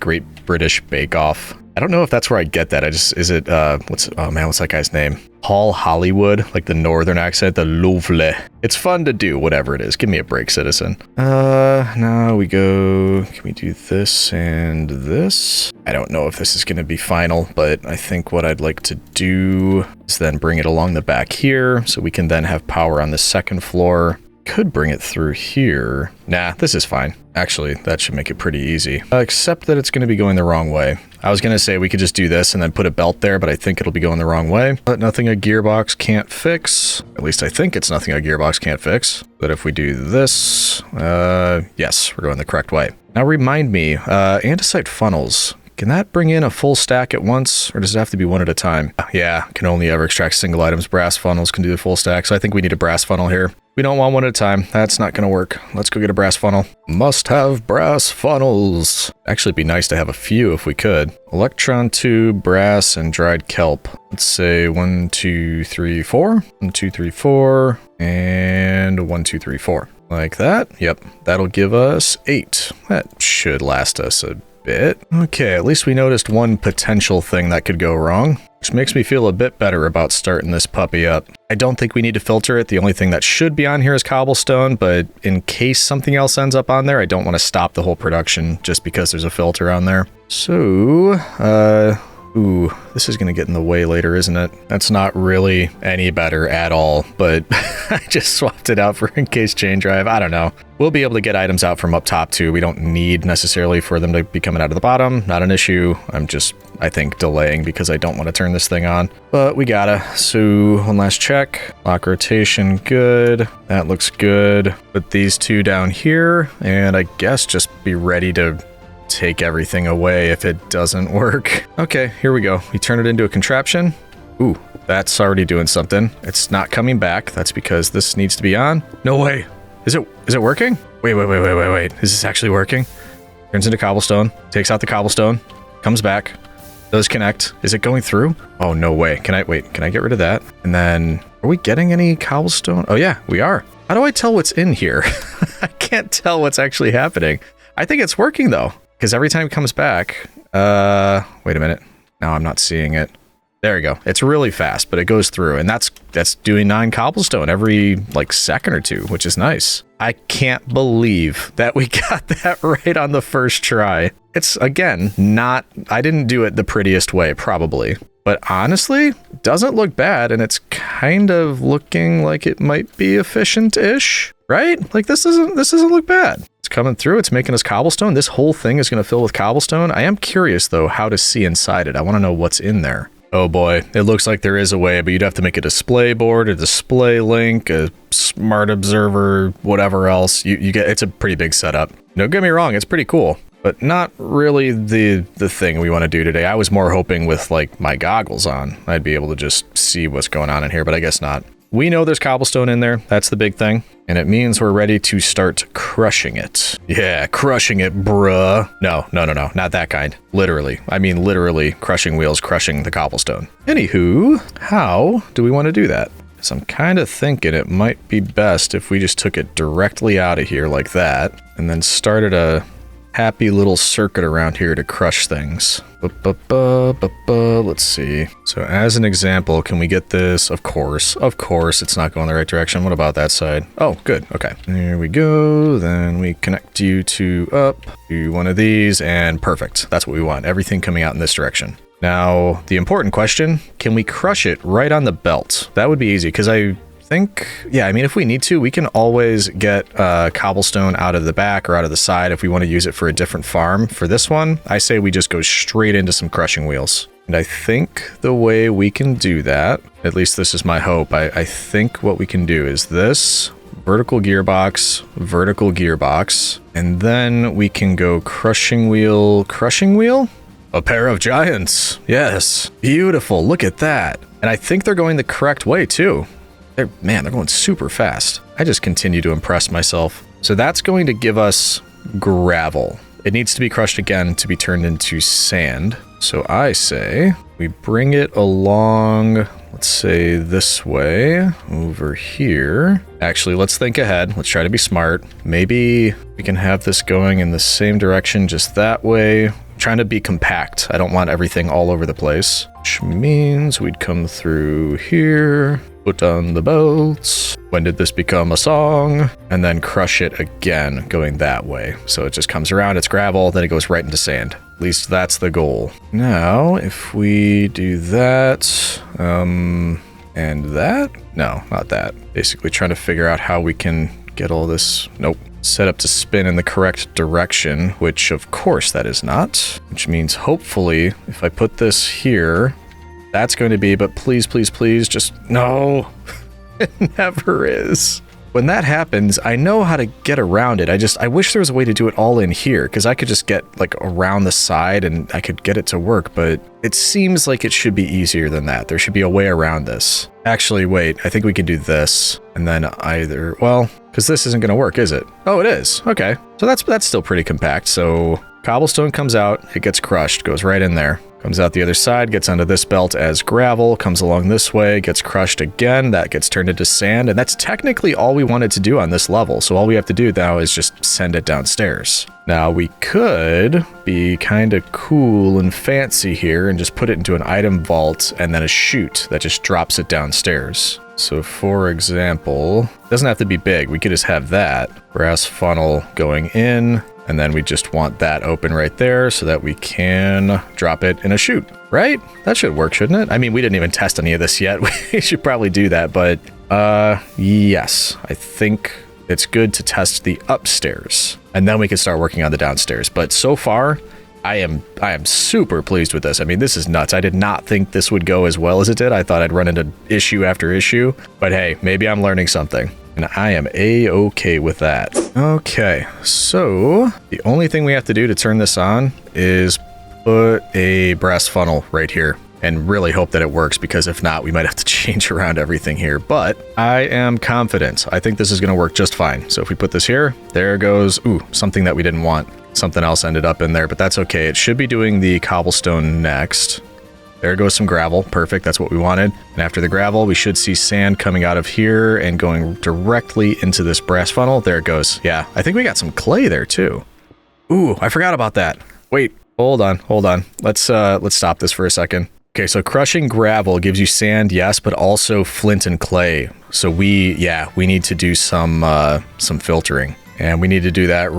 Great British Bake Off? I don't know if that's where I get that. Is it, what's that guy's name? Paul Hollywood, like the northern accent, the lovely. It's fun to do, whatever it is. Give me a break, citizen. Now we go, can we do this and this? I don't know if this is going to be final, but I think what I'd like to do is then bring it along the back here, so we can then have power on the second floor. Could bring it through here. Nah, this is fine. Actually, that should make it pretty easy. Except that it's going to be going the wrong way. I was going to say we could just do this and then put a belt there, but I think it'll be going the wrong way. But nothing a gearbox can't fix. At least I think it's nothing a gearbox can't fix. But if we do this, yes, we're going the correct way. Now remind me, andesite funnels. Can that bring in a full stack at once, or does it have to be one at a time? Yeah, can only ever extract single items. Brass funnels can do the full stack, so I think we need a brass funnel here. We don't want one at a time. That's not going to work. Let's go get a brass funnel. Must have brass funnels. Actually, it'd be nice to have a few if we could. Electron tube, brass, and dried kelp. Let's say 1, 2, 3, 4. 1, 2, 3, 4. And 1, 2, 3, 4. Like that. Yep, that'll give us 8. That should last us a bit. Okay, at least we noticed one potential thing that could go wrong, which makes me feel a bit better about starting this puppy up. I don't think we need to filter it. The only thing that should be on here is cobblestone, but in case something else ends up on there, I don't want to stop the whole production just because there's a filter on there. So, ooh, this is going to get in the way later, isn't it? That's not really any better at all, but I just swapped it out for in case chain drive. I don't know. We'll be able to get items out from up top too. We don't need necessarily for them to be coming out of the bottom. Not an issue. I'm just, I think, delaying because I don't want to turn this thing on, but we gotta. So one last check. Lock rotation, good. That looks good. Put these two down here, and I guess just be ready to take everything away if it doesn't work. Okay, here we go. We turn it into a contraption. Ooh, that's already doing something. It's not coming back. That's because this needs to be on. No way. Is it working? Wait. Is this actually working? Turns into cobblestone. Takes out the cobblestone. Comes back. Does connect. Is it going through? Oh, no way. Can I get rid of that? And then, are we getting any cobblestone? Oh yeah, we are. How do I tell what's in here? I can't tell what's actually happening. I think it's working though, because every time it comes back, wait a minute. Now I'm not seeing it. There you go. It's really fast, but it goes through, and that's doing 9 cobblestone every like second or two, which is nice. I can't believe that we got that right on the first try. It's, again, not, I didn't do it the prettiest way, probably, but honestly, doesn't look bad, and it's kind of looking like it might be efficient-ish, right? Like this doesn't look bad. It's coming through. It's making us cobblestone. This whole thing is going to fill with cobblestone. I am curious though how to see inside it. I want to know what's in there. Oh boy, it looks like there is a way, but you'd have to make a display board, a display link, a smart observer, whatever else. You get, it's a pretty big setup. Don't get me wrong, it's pretty cool, but not really the thing we want to do today. I was more hoping with like my goggles on, I'd be able to just see what's going on in here, but I guess not. We know there's cobblestone in there. That's the big thing. And it means we're ready to start crushing it. Yeah, crushing it, bruh. No, not that kind. Literally. I mean, literally crushing wheels, crushing the cobblestone. Anywho, how do we want to do that? So I'm kind of thinking it might be best if we just took it directly out of here like that, and then started a happy little circuit around here to crush things. Let's see. So as an example, can we get this? Of course, it's not going the right direction. What about that side? Oh, good. Okay. There we go. Then we connect you to up to one of these, and perfect. That's what we want. Everything coming out in this direction. Now, the important question, can we crush it right on the belt? That would be easy, because I think, yeah, I mean, if we need to, we can always get cobblestone out of the back or out of the side if we want to use it for a different farm. For this one, I say we just go straight into some crushing wheels. And I think the way we can do that, at least this is my hope, I think what we can do is this, vertical gearbox, and then we can go crushing wheel? A pair of giants. Yes, beautiful, look at that. And I think they're going the correct way too. Man, they're going super fast. I just continue to impress myself. So that's going to give us gravel. It needs to be crushed again to be turned into sand. So I say we bring it along, let's say this way, over here. Actually, let's think ahead. Let's try to be smart. Maybe we can have this going in the same direction just that way. I'm trying to be compact. I don't want everything all over the place, which means we'd come through here, put on the bolts. When did this become a song? And then crush it again, going that way. So it just comes around, it's gravel, then it goes right into sand. At least that's the goal. Now, if we do that, and that? No, not that. Basically trying to figure out how we can get all this, nope, set up to spin in the correct direction, which of course that is not. Which means hopefully, if I put this here, that's going to be, but please, please, please, just, no. It never is. When that happens, I know how to get around it. I wish there was a way to do it all in here, because I could just get like around the side and I could get it to work, but it seems like it should be easier than that. There should be a way around this. Actually, wait, I think we can do this and then either, well, because this isn't going to work, is it? Oh, it is. Okay. So that's still pretty compact. So cobblestone comes out, it gets crushed, goes right in there. Comes out the other side, gets onto this belt as gravel, comes along this way, gets crushed again, that gets turned into sand, and that's technically all we wanted to do on this level, so all we have to do now is just send it downstairs. Now, we could be kind of cool and fancy here and just put it into an item vault and then a chute that just drops it downstairs. So, for example, it doesn't have to be big, we could just have that. Brass funnel going in, and then we just want that open right there so that we can drop it in a chute, right? That should work, shouldn't it? I mean, we didn't even test any of this yet. We should probably do that, but yes, I think it's good to test the upstairs and then we can start working on the downstairs. But so far, I am super pleased with this. I mean, this is nuts. I did not think this would go as well as it did. I thought I'd run into issue after issue, but hey, maybe I'm learning something. And I am a-okay with that. Okay, so the only thing we have to do to turn this on is put a brass funnel right here and really hope that it works, because if not, we might have to change around everything here. But I am confident. I think this is going to work just fine. So if we put this here, there goes, ooh, something that we didn't want. Something else ended up in there, but that's okay. It should be doing the cobblestone next. There goes some gravel. Perfect. That's what we wanted. And after the gravel, we should see sand coming out of here and going directly into this brass funnel. There it goes. Yeah, I think we got some clay there too. Ooh, I forgot about that. Wait, hold on. Let's stop this for a second. Okay, so crushing gravel gives you sand, yes, but also flint and clay. So we need to do some filtering, and we need to do that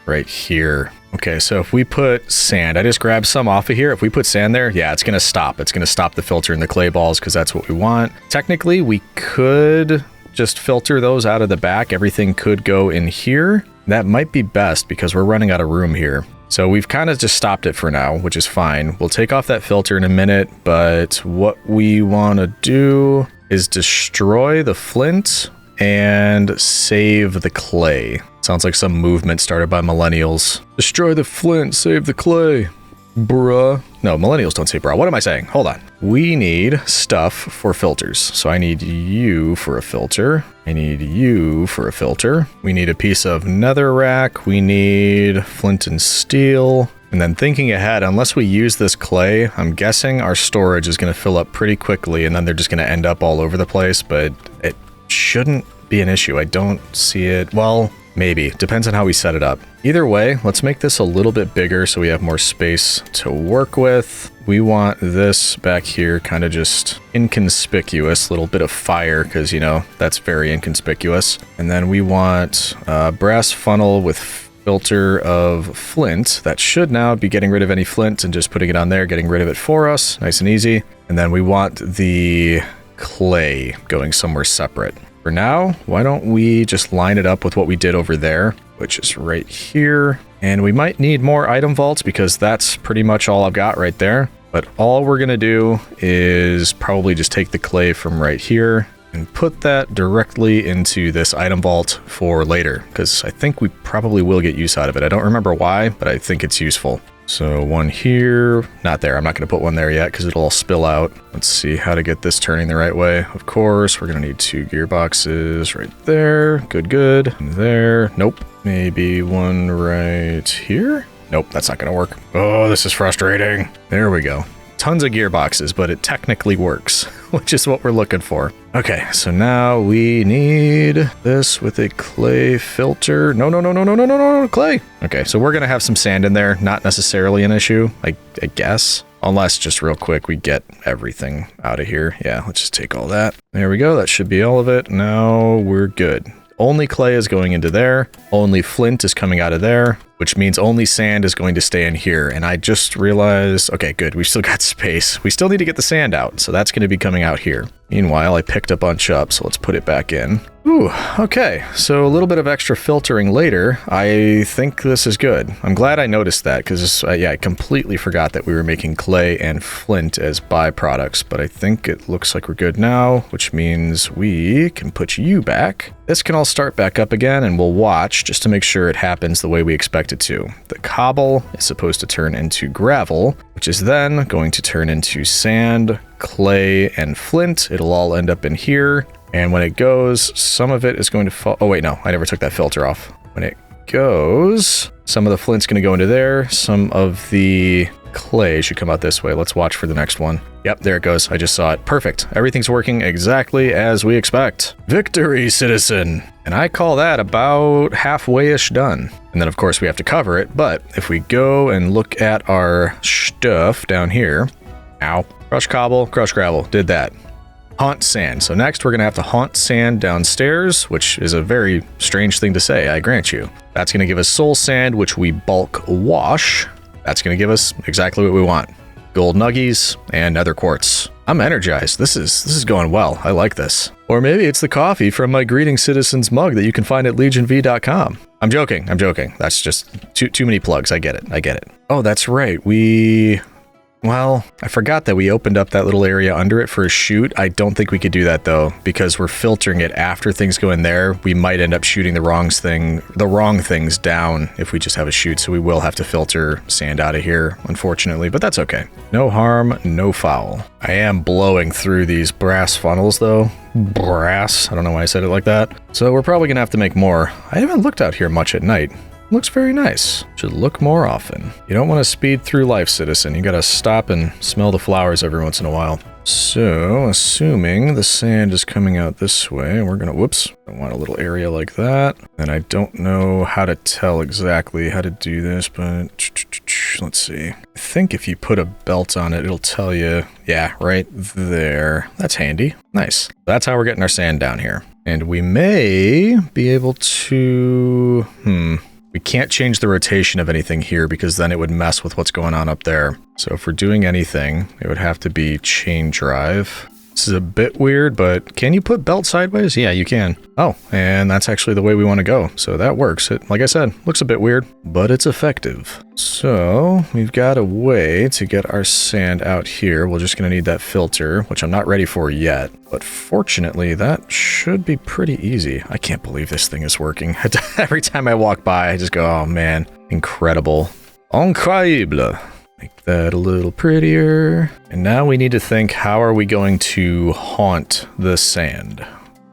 right here. Okay, so if we put sand, I just grabbed some off of here. If we put sand there, yeah, it's going to stop. It's going to stop the filter in the clay balls because that's what we want. Technically, we could just filter those out of the back. Everything could go in here. That might be best because we're running out of room here. So we've kind of just stopped it for now, which is fine. We'll take off that filter in a minute, but what we want to do is destroy the flint and save the clay. Sounds like some movement started by millennials. Destroy the flint, save the clay. Bruh. No, millennials don't say bruh. What am I saying? Hold on. We need stuff for filters. So I need you for a filter. I need you for a filter. We need a piece of netherrack. We need flint and steel. And then thinking ahead, unless we use this clay, I'm guessing our storage is going to fill up pretty quickly and then they're just going to end up all over the place, but it shouldn't be an issue. I don't see it. Well, maybe. Depends on how we set it up. Either way, let's make this a little bit bigger so we have more space to work with. We want this back here kind of just inconspicuous, little bit of fire because, you know, that's very inconspicuous. And then we want a brass funnel with filter of flint. That should now be getting rid of any flint and just putting it on there, getting rid of it for us. Nice and easy. And then we want the clay going somewhere separate. For now, why don't we just line it up with what we did over there, which is right here. And we might need more item vaults because that's pretty much all I've got right there. But all we're going to do is probably just take the clay from right here and put that directly into this item vault for later, because I think we probably will get use out of it. I don't remember why, but I think it's useful. So one here, not there. I'm not going to put one there yet because it'll all spill out. Let's see how to get this turning the right way. Of course, we're going to need 2 gearboxes right there. Good, good. And there. Nope. Maybe one right here. Nope, that's not going to work. Oh, this is frustrating. There we go. Tons of gearboxes, but it technically works, which is what we're looking for. Okay, so now we need this with a clay filter. No, clay. Okay, so we're going to have some sand in there. Not necessarily an issue, I guess. Unless, just real quick, we get everything out of here. Yeah, let's just take all that. There we go. That should be all of it. Now we're good. Only clay is going into there. Only flint is coming out of there, which means only sand is going to stay in here. And I just realized, okay, good. We've still got space. We still need to get the sand out. So that's going to be coming out here. Meanwhile, I picked a bunch up. So let's put it back in. Ooh, okay. So a little bit of extra filtering later. I think this is good. I'm glad I noticed that because, yeah, I completely forgot that we were making clay and flint as byproducts. But I think it looks like we're good now, which means we can put you back. This can all start back up again and we'll watch just to make sure it happens the way we expect it to. The cobble is supposed to turn into gravel, which is then going to turn into sand, clay, and flint. It'll all end up in here. And when it goes, some of it is going to fall. Oh, wait, no, I never took that filter off. When it goes, some of the flint's going to go into there. Some of the clay should come out this way. Let's watch for the next one. Yep, there it goes. I just saw it. Perfect. Everything's working exactly as we expect. Victory, citizen. And I call that about halfway-ish done. And then, of course, we have to cover it. But if we go and look at our stuff down here. Ow. Crush cobble, crush gravel. Did that. Haunt sand. So next we're going to have to haunt sand downstairs, which is a very strange thing to say, I grant you. That's going to give us soul sand, which we bulk wash. That's going to give us exactly what we want. Gold nuggies and nether quartz. I'm energized. This is going well. I like this. Or maybe it's the coffee from my Greeting Citizens mug that you can find at legionv.com. I'm joking. That's just too many plugs. I get it. Oh, that's right. Well, I forgot that we opened up that little area under it for a chute. I don't think we could do that though, because we're filtering it after things go in there. We might end up shooting the wrong things down if we just have a chute. So we will have to filter sand out of here, unfortunately, but that's okay. No harm, no foul. I am blowing through these brass funnels though. Brass. I don't know why I said it like that. So we're probably gonna have to make more. I haven't looked out here much at night. Looks very nice. Should look more often. You don't want to speed through life, citizen. You gotta stop and smell the flowers every once in a while. So, assuming the sand is coming out this way, we're gonna, whoops, I want a little area like that. And I don't know how to tell exactly how to do this, but let's see. I think if you put a belt on it, it'll tell you, yeah, right there. That's handy. Nice. That's how we're getting our sand down here. And we may be able to, we can't change the rotation of anything here because then it would mess with what's going on up there. So if we're doing anything, it would have to be chain drive. This is a bit weird, but can you put belt sideways? Yeah, you can. Oh, and that's actually the way we want to go. So that works. It, like I said, looks a bit weird, but it's effective. So we've got a way to get our sand out here. We're just going to need that filter, which I'm not ready for yet. But fortunately, that should be pretty easy. I can't believe this thing is working. Every time I walk by, I just go, oh man, incredible. Incroyable. Make that a little prettier. And now we need to think, how are we going to haunt the sand?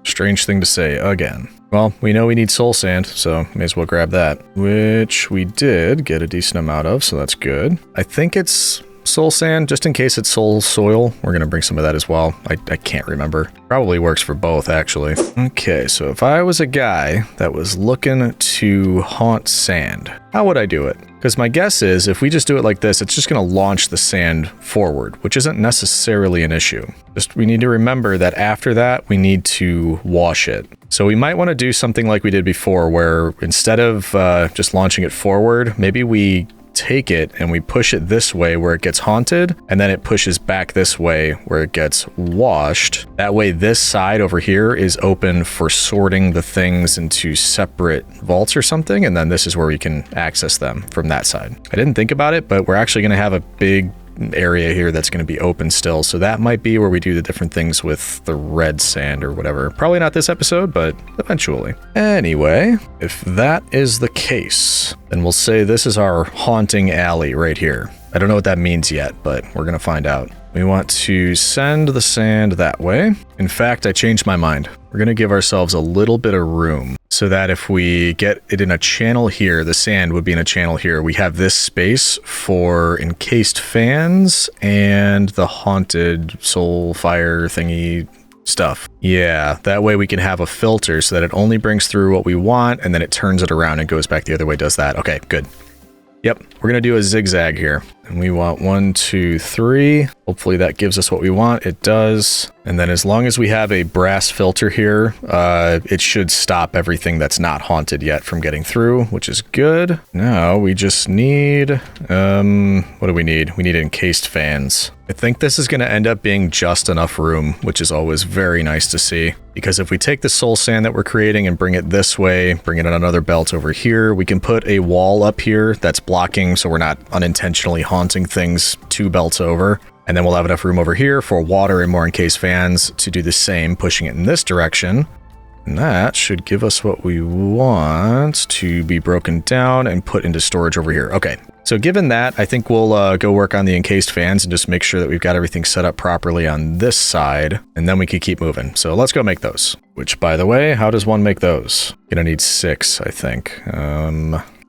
Strange thing to say again. Well, we know we need soul sand, so may as well grab that. Which we did get a decent amount of, so that's good. I think it's soul sand, just in case it's soul soil. We're gonna bring some of that as well. I can't remember. Probably works for both, actually. Okay, so if I was a guy that was looking to haunt sand, how would I do it? Because my guess is if we just do it like this, it's just gonna launch the sand forward, which isn't necessarily an issue. Just we need to remember that after that, we need to wash it. So we might want to do something like we did before, where instead of just launching it forward, maybe we take it and we push it this way where it gets haunted, and then it pushes back this way where it gets washed. That way this side over here is open for sorting the things into separate vaults or something, and then this is where we can access them from that side. I didn't think about it, but we're actually going to have a big area here that's going to be open still. So that might be where we do the different things with the red sand or whatever. Probably not this episode, but eventually. Anyway, if that is the case, then we'll say this is our haunting alley right here. I don't know what that means yet, but we're going to find out. We want to send the sand that way. In fact, I changed my mind. We're going to give ourselves a little bit of room so that if we get it in a channel here, the sand would be in a channel here. We have this space for encased fans and the haunted soul fire thingy stuff. Yeah, that way we can have a filter so that it only brings through what we want and then it turns it around and goes back the other way, does that. Okay, good. Yep, we're going to do a zigzag here. And we want 1, 2, 3. Hopefully that gives us what we want. It does. And then as long as we have a brass filter here, it should stop everything that's not haunted yet from getting through, which is good. Now we just need, what do we need? We need encased fans. I think this is going to end up being just enough room, which is always very nice to see. Because if we take the soul sand that we're creating and bring it this way, bring it on another belt over here, we can put a wall up here that's blocking so we're not unintentionally haunting things 2 belts over. And then we'll have enough room over here for water and more encased fans to do the same, pushing it in this direction. And that should give us what we want to be broken down and put into storage over here. Okay, so given that, I think we'll go work on the encased fans and just make sure that we've got everything set up properly on this side, and then we can keep moving. So let's go make those. Which, by the way, how does one make those? Gonna need 6, I think.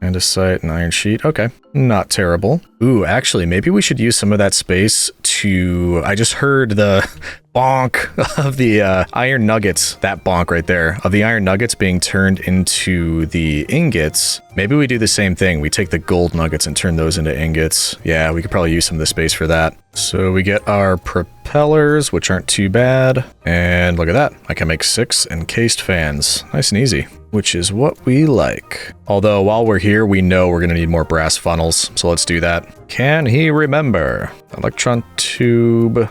Andesite and iron sheet. Okay, not terrible. Ooh, actually, maybe we should use some of that space to... I just heard the bonk of the iron nuggets. That bonk right there. Of the iron nuggets being turned into the ingots. Maybe we do the same thing. We take the gold nuggets and turn those into ingots. Yeah, we could probably use some of the space for that. So we get our propellers, which aren't too bad. And look at that. I can make 6 encased fans. Nice and easy. Which is what we like. Although while we're here, we know we're going to need more brass funnels. So let's do that. Can he remember? Electron tube,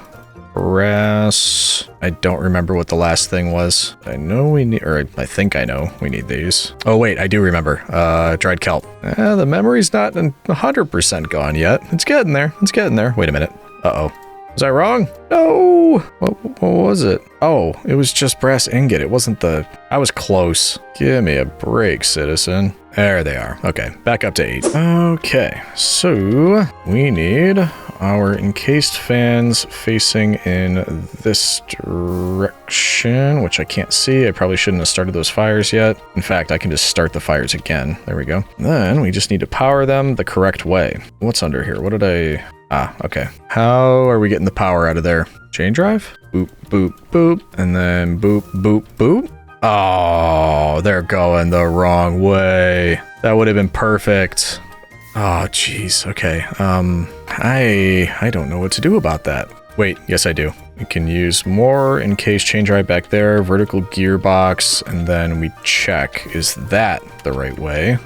brass. I don't remember what the last thing was. I know we need, or I think I know we need these. Oh wait, I do remember. Dried kelp. The memory's not 100% gone yet. It's getting there. It's getting there. Wait a minute. Uh-oh. Was I wrong? No! What was it? Oh, it was just brass ingot. It wasn't the... I was close. Give me a break, citizen. There they are. Okay, back up to 8. Okay, so we need our encased fans facing in this direction, which I can't see. I probably shouldn't have started those fires yet. In fact, I can just start the fires again. There we go. Then we just need to power them the correct way. What's under here? What did I... Ah, okay. How are we getting the power out of there? Chain drive? Boop, boop, boop. And then boop, boop, boop. Oh, they're going the wrong way. That would have been perfect. Oh, jeez. Okay. I don't know what to do about that. Wait, yes, I do. We can use more encased chain drive back there, vertical gearbox, and then we check. Is that the right way?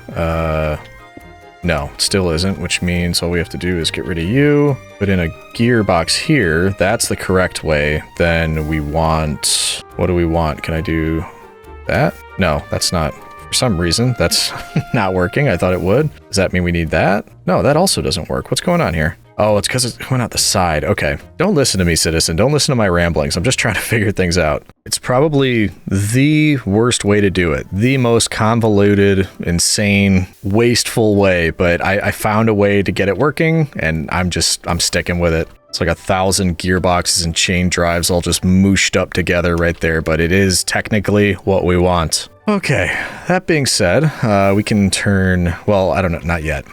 No, it still isn't, which means all we have to do is get rid of you, put in a gearbox here. That's the correct way. Then we want... What do we want? Can I do that? No, that's not... For some reason, that's not working. I thought it would. Does that mean we need that? No, that also doesn't work. What's going on here? Oh, it's because it's going out the side. Okay. Don't listen to me, citizen. Don't listen to my ramblings. I'm just trying to figure things out. It's probably the worst way to do it. The most convoluted, insane, wasteful way. But I found a way to get it working, and I'm sticking with it. It's like 1,000 gearboxes and chain drives all just mooshed up together right there. But it is technically what we want. Okay. That being said, we can turn... Well, I don't know. Not yet.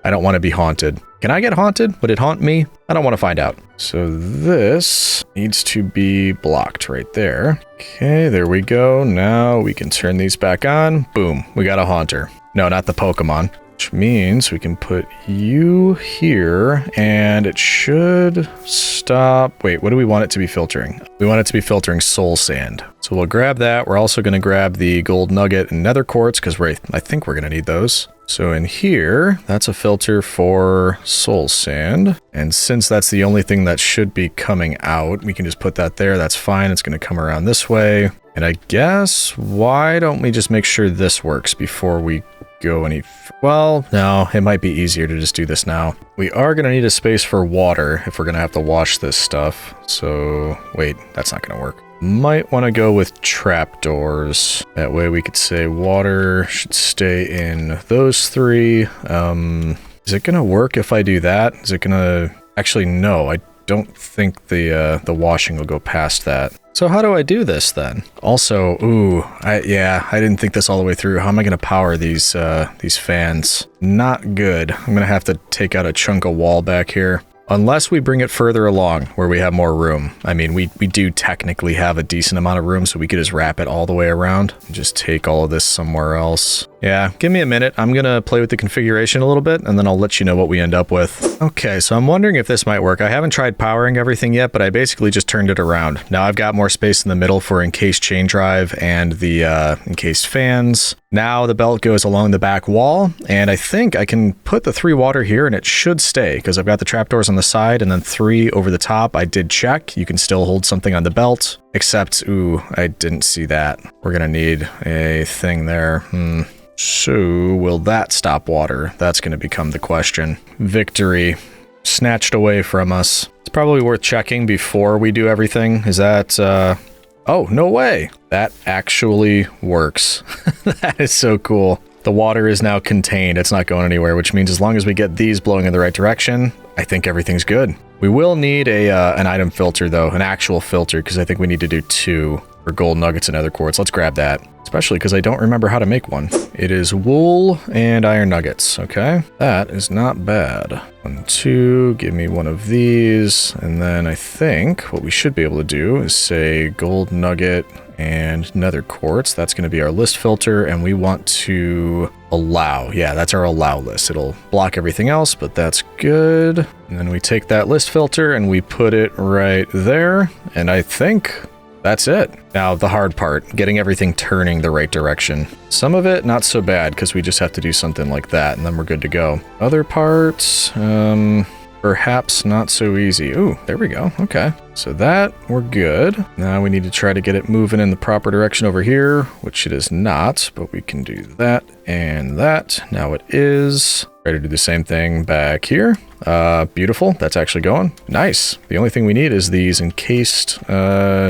I don't want to be haunted. Can I get haunted? Would it haunt me? I don't want to find out. So this needs to be blocked right there. Okay, there we go. Now we can turn these back on. Boom, we got a haunter. No, not the Pokemon. Which means we can put you here and it should stop. Wait, what do we want it to be filtering? We want it to be filtering soul sand. So we'll grab that. We're also going to grab the gold nugget and nether quartz because I think we're going to need those. So in here, that's a filter for soul sand. And since that's the only thing that should be coming out, we can just put that there. That's fine. It's going to come around this way. And I guess, why don't we just make sure this works before we go any... Well, no, it might be easier to just do this now. We are going to need a space for water if we're going to have to wash this stuff. So, wait, that's not going to work. Might want to go with trapdoors. That way we could say water should stay in those three. Is it going to work if I do that? Is it going to... Actually, no, I don't think the washing will go past that. So how do I do this then? Also, I didn't think this all the way through. How am I going to power these fans? Not good. I'm going to have to take out a chunk of wall back here. Unless we bring it further along where we have more room. I mean, we do technically have a decent amount of room, so we could just wrap it all the way around and just take all of this somewhere else. Yeah, give me a minute. I'm gonna play with the configuration a little bit, and then I'll let you know what we end up with. Okay, so I'm wondering if this might work. I haven't tried powering everything yet, but I basically just turned it around. Now I've got more space in the middle for encased chain drive and the encased fans. Now the belt goes along the back wall, and I think I can put the 3 water here, and it should stay, because I've got the trapdoors on the side, and then 3 over the top. I did check. You can still hold something on the belt, except, I didn't see that. We're gonna need a thing there. So, will that stop water? That's going to become the question. Victory. Snatched away from us. It's probably worth checking before we do everything. Is that, Oh, no way! That actually works. That is so cool. The water is now contained. It's not going anywhere, which means as long as we get these blowing in the right direction, I think everything's good. We will need an item filter, though. An actual filter, because I think we need to do 2 for gold nuggets and other quartz. Let's grab that. Especially because I don't remember how to make one. It is wool and iron nuggets, okay? That is not bad. 1, 2, give me one of these. And then I think what we should be able to do is say gold nugget and nether quartz. That's going to be our list filter, and we want to allow. Yeah, that's our allow list. It'll block everything else, but that's good. And then we take that list filter and we put it right there. And I think... that's it. Now, the hard part, getting everything turning the right direction. Some of it, not so bad, because we just have to do something like that, and then we're good to go. Other parts, perhaps not so easy. Ooh, there we go. Okay. So that, we're good. Now we need to try to get it moving in the proper direction over here, which it is not, but we can do that and that. Now it is. Try to do the same thing back here. Beautiful. That's actually going. Nice. The only thing we need is these encased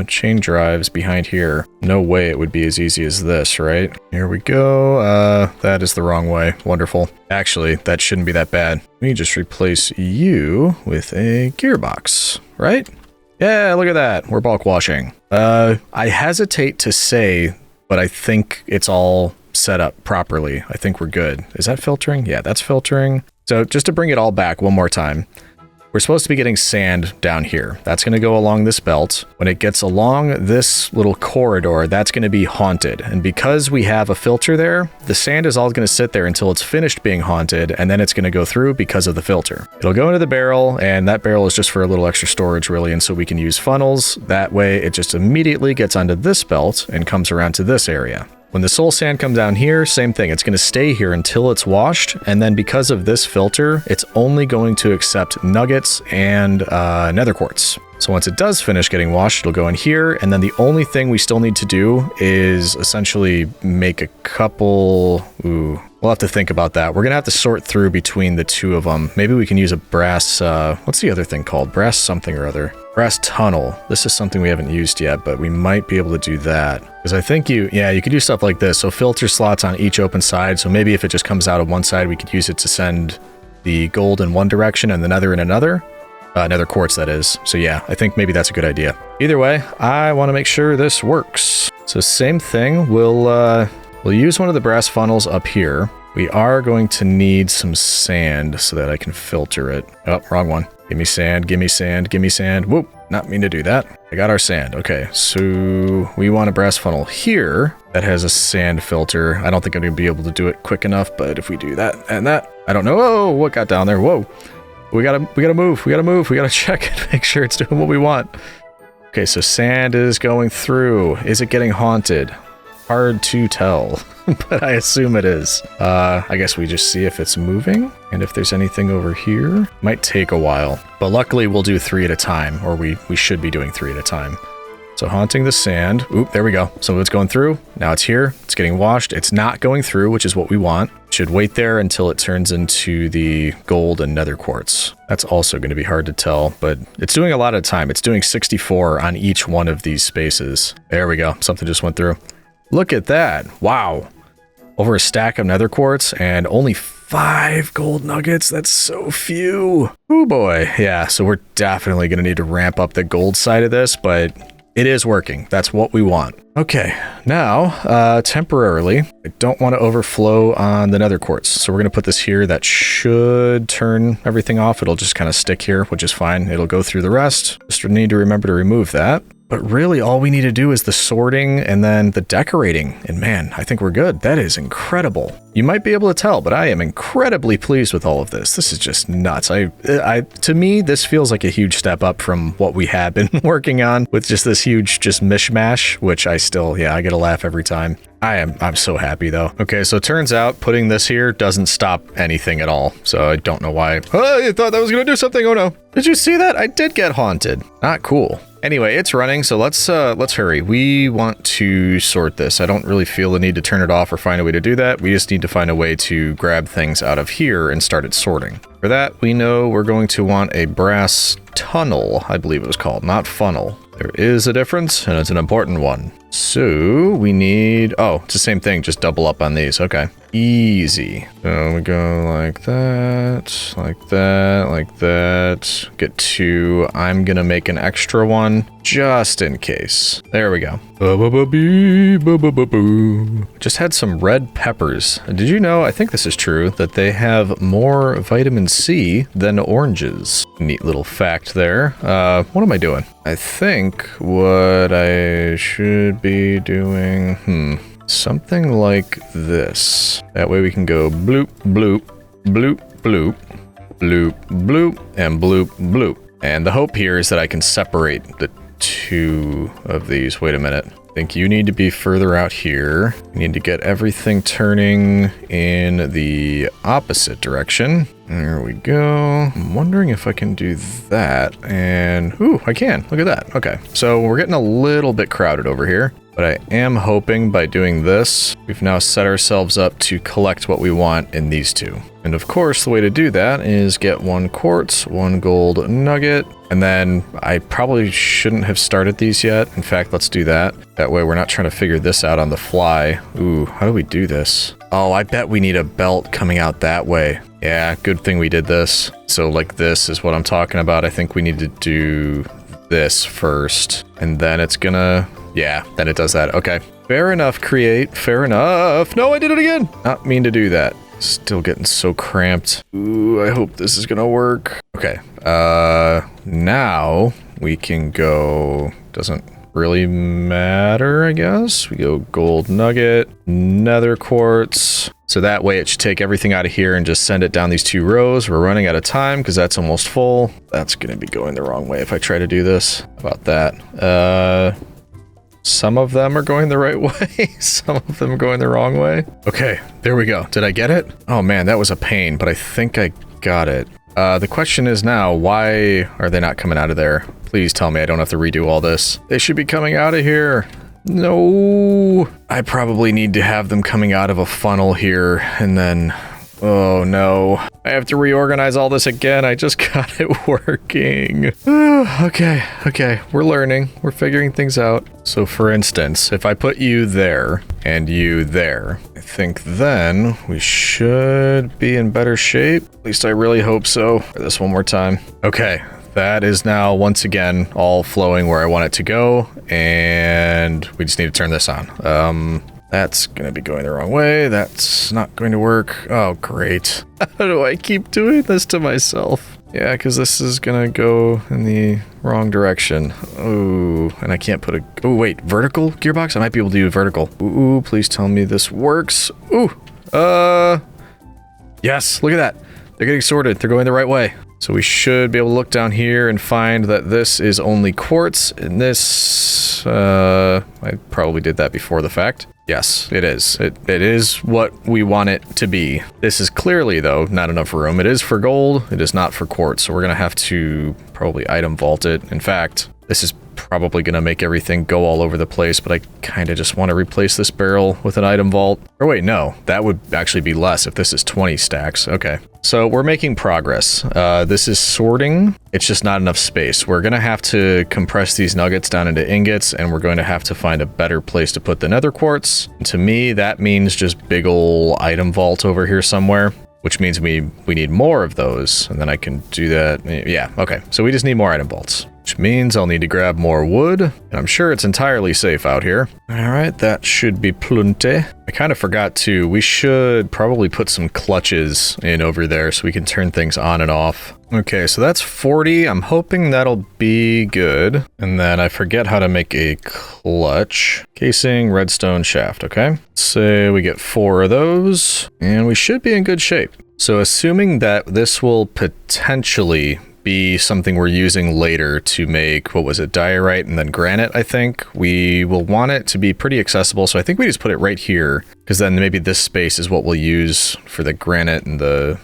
chain drives behind here. No way it would be as easy as this, right? Here we go. That is the wrong way. Wonderful. Actually, that shouldn't be that bad. We just replace you with a gearbox, right? Yeah, look at that. We're bulk washing. I hesitate to say, but I think it's all set up properly. I think we're good. Is that filtering? Yeah, that's filtering. So just to bring it all back one more time, we're supposed to be getting sand down here. That's going to go along this belt. When it gets along this little corridor, that's going to be haunted. And because we have a filter there, the sand is all going to sit there until it's finished being haunted, and then it's going to go through because of the filter. It'll go into the barrel, and that barrel is just for a little extra storage, really, and so we can use funnels. That way, it just immediately gets onto this belt and comes around to this area. When the soul sand comes down here, same thing. It's going to stay here until it's washed, and then because of this filter, it's only going to accept nuggets and nether quartz. So once it does finish getting washed, it'll go in here, and then the only thing we still need to do is essentially make a couple... we'll have to think about that. We're going to have to sort through between the 2 of them. Maybe we can use a brass... what's the other thing called? Brass something or other. Brass tunnel. This is something we haven't used yet, but we might be able to do that. Because I think you could do stuff like this. So filter slots on each open side. So maybe if it just comes out of one side, we could use it to send the gold in one direction and the nether in another. Nether quartz, that is. So yeah, I think maybe that's a good idea. Either way, I want to make sure this works. So same thing. We'll use one of the brass funnels up here. We are going to need some sand so that I can filter it. Oh, wrong one. Give me sand, give me sand, give me sand. Whoop, not mean to do that. I got our sand. Okay, so we want a brass funnel here that has a sand filter. I don't think I'm going to be able to do it quick enough, but if we do that and that, I don't know. Oh, what got down there? Whoa. We gotta move. We gotta check it, make sure it's doing what we want. Okay, so sand is going through. Is it getting haunted? Hard to tell, but I assume it is. I guess we just see if it's moving, and if there's anything over here. Might take a while, but luckily we'll do 3 at a time, or we should be doing 3 at a time. So haunting the sand. Oop, there we go. Some of it's going through. Now it's here. It's getting washed. It's not going through, which is what we want. Should wait there until it turns into the gold and nether quartz. That's also going to be hard to tell, but it's doing a lot of time. It's doing 64 on each one of these spaces. There we go. Something just went through. Look at that. Wow. Over a stack of nether quartz and only 5 gold nuggets. That's so few. Oh boy. Yeah, so we're definitely going to need to ramp up the gold side of this, but it is working. That's what we want. Okay, now, temporarily, I don't want to overflow on the nether quartz. So we're going to put this here. That should turn everything off. It'll just kind of stick here, which is fine. It'll go through the rest. Just need to remember to remove that. But really, all we need to do is the sorting and then the decorating. And man, I think we're good. That is incredible. You might be able to tell, but I am incredibly pleased with all of this. This is just nuts. To me, this feels like a huge step up from what we had been working on with just this huge just mishmash, which I still, yeah, I get a laugh every time. I'm so happy though. Okay, so it turns out putting this here doesn't stop anything at all. So I don't know why. Oh, I thought that was gonna do something. Oh no. Did you see that? I did get haunted. Not cool. Anyway, it's running, so let's hurry. We want to sort this. I don't really feel the need to turn it off or find a way to do that. We just need to find a way to grab things out of here and start it sorting. For that, we know we're going to want a brass tunnel, I believe it was called, not funnel. There is a difference, and it's an important one. So we need, oh, it's the same thing, just double up on these. Okay, easy. So we go like that, like that, like that. Get 2. I'm gonna make an extra one just in case. There we go. Just had some red peppers. Did you know, I think this is true, that they have more vitamin C than oranges? Neat little fact there. What am I doing? I think what I should be doing, something like this. That way we can go bloop, bloop, bloop, bloop, bloop, bloop, and bloop, bloop. And the hope here is that I can separate the 2 of these. Wait a minute. I think you need to be further out here. You need to get everything turning in the opposite direction. There we go. I'm wondering if I can do that. And, ooh, I can. Look at that. Okay. So we're getting a little bit crowded over here. But I am hoping by doing this, we've now set ourselves up to collect what we want in these 2. And of course, the way to do that is get 1 quartz, 1 gold nugget, and then I probably shouldn't have started these yet. In fact, let's do that. That way we're not trying to figure this out on the fly. Ooh, how do we do this? Oh, I bet we need a belt coming out that way. Yeah, good thing we did this. So like this is what I'm talking about. I think we need to do this first, and then it's gonna, yeah, then it does that. Okay, fair enough, create, fair enough. No, I did it again. Not mean to do that. Still getting so cramped. Ooh, I hope this is gonna work. Okay, now we can go, doesn't really matter, I guess. We go gold nugget, nether quartz. So that way it should take everything out of here and just send it down these 2 rows. We're running out of time because that's almost full. That's gonna be going the wrong way if I try to do this. How about that? Some of them are going the right way. Some of them are going the wrong way. Okay, there we go. Did I get it? Oh man, that was a pain, but I think I got it. The question is now, why are they not coming out of there? Please tell me I don't have to redo all this. They should be coming out of here. No. I probably need to have them coming out of a funnel here, and then... Oh no. I have to reorganize all this again. I just got it working. Okay. We're learning. We're figuring things out. So for instance, if I put you there and you there, I think then we should be in better shape. At least I really hope so. For this one more time. Okay. That is now once again all flowing where I want it to go, and we just need to turn this on. That's gonna be going the wrong way. That's not going to work. Oh, great. How do I keep doing this to myself? Yeah, because this is gonna go in the wrong direction. Oh, and I can't put a... Oh, wait, vertical gearbox? I might be able to do vertical. Ooh, please tell me this works. Ooh, yes, look at that. They're getting sorted. They're going the right way. So we should be able to look down here and find that this is only quartz, and this, I probably did that before the fact. Yes, it is. It is what we want it to be. This is clearly, though, not enough room. It is for gold. It is not for quartz, so we're going to have to probably item vault it. In fact, This is probably going to make everything go all over the place, but I kind of just want to replace this barrel with an item vault. Or wait, no, that would actually be less if this is 20 stacks. Okay. So we're making progress. This is sorting. It's just not enough space. We're going to have to compress these nuggets down into ingots, and we're going to have to find a better place to put the nether quartz. And to me, that means just big ol' item vault over here somewhere, which means we need more of those, and then I can do that. Yeah, okay. So we just need more item vaults, which means I'll need to grab more wood, and I'm sure it's entirely safe out here. All right, that should be plenty. I kind of forgot to, we should probably put some clutches in over there so we can turn things on and off. Okay, so that's 40. I'm hoping that'll be good. And then I forget how to make a clutch. Casing, redstone shaft, okay? Say we get 4 of those, and we should be in good shape. So assuming that this will potentially be something we're using later to make, what was it, diorite and then granite, I think. We will want it to be pretty accessible, so I think we just put it right here, because then maybe this space is what we'll use for the granite and the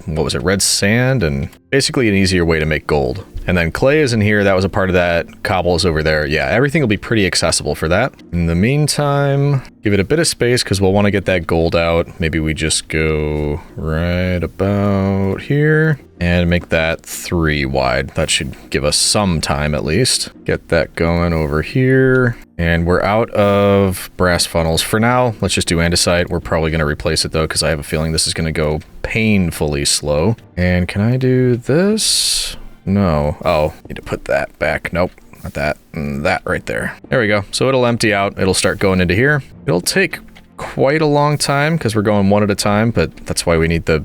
what was it, red sand, and basically an easier way to make gold. And then clay is in here, that was a part of that, cobble is over there. Yeah, everything will be pretty accessible for that. In the meantime, give it a bit of space because we'll want to get that gold out. Maybe we just go right about here and make that 3 wide. That should give us some time at least. Get that going over here. And we're out of brass funnels for now. Let's just do andesite. We're probably going to replace it though, because I have a feeling this is going to go painfully slow. And can I do this? No. Oh, need to put that back. Nope, not that. That right there. There we go. So it'll empty out. It'll start going into here. It'll take quite a long time because we're going one at a time, but that's why we need the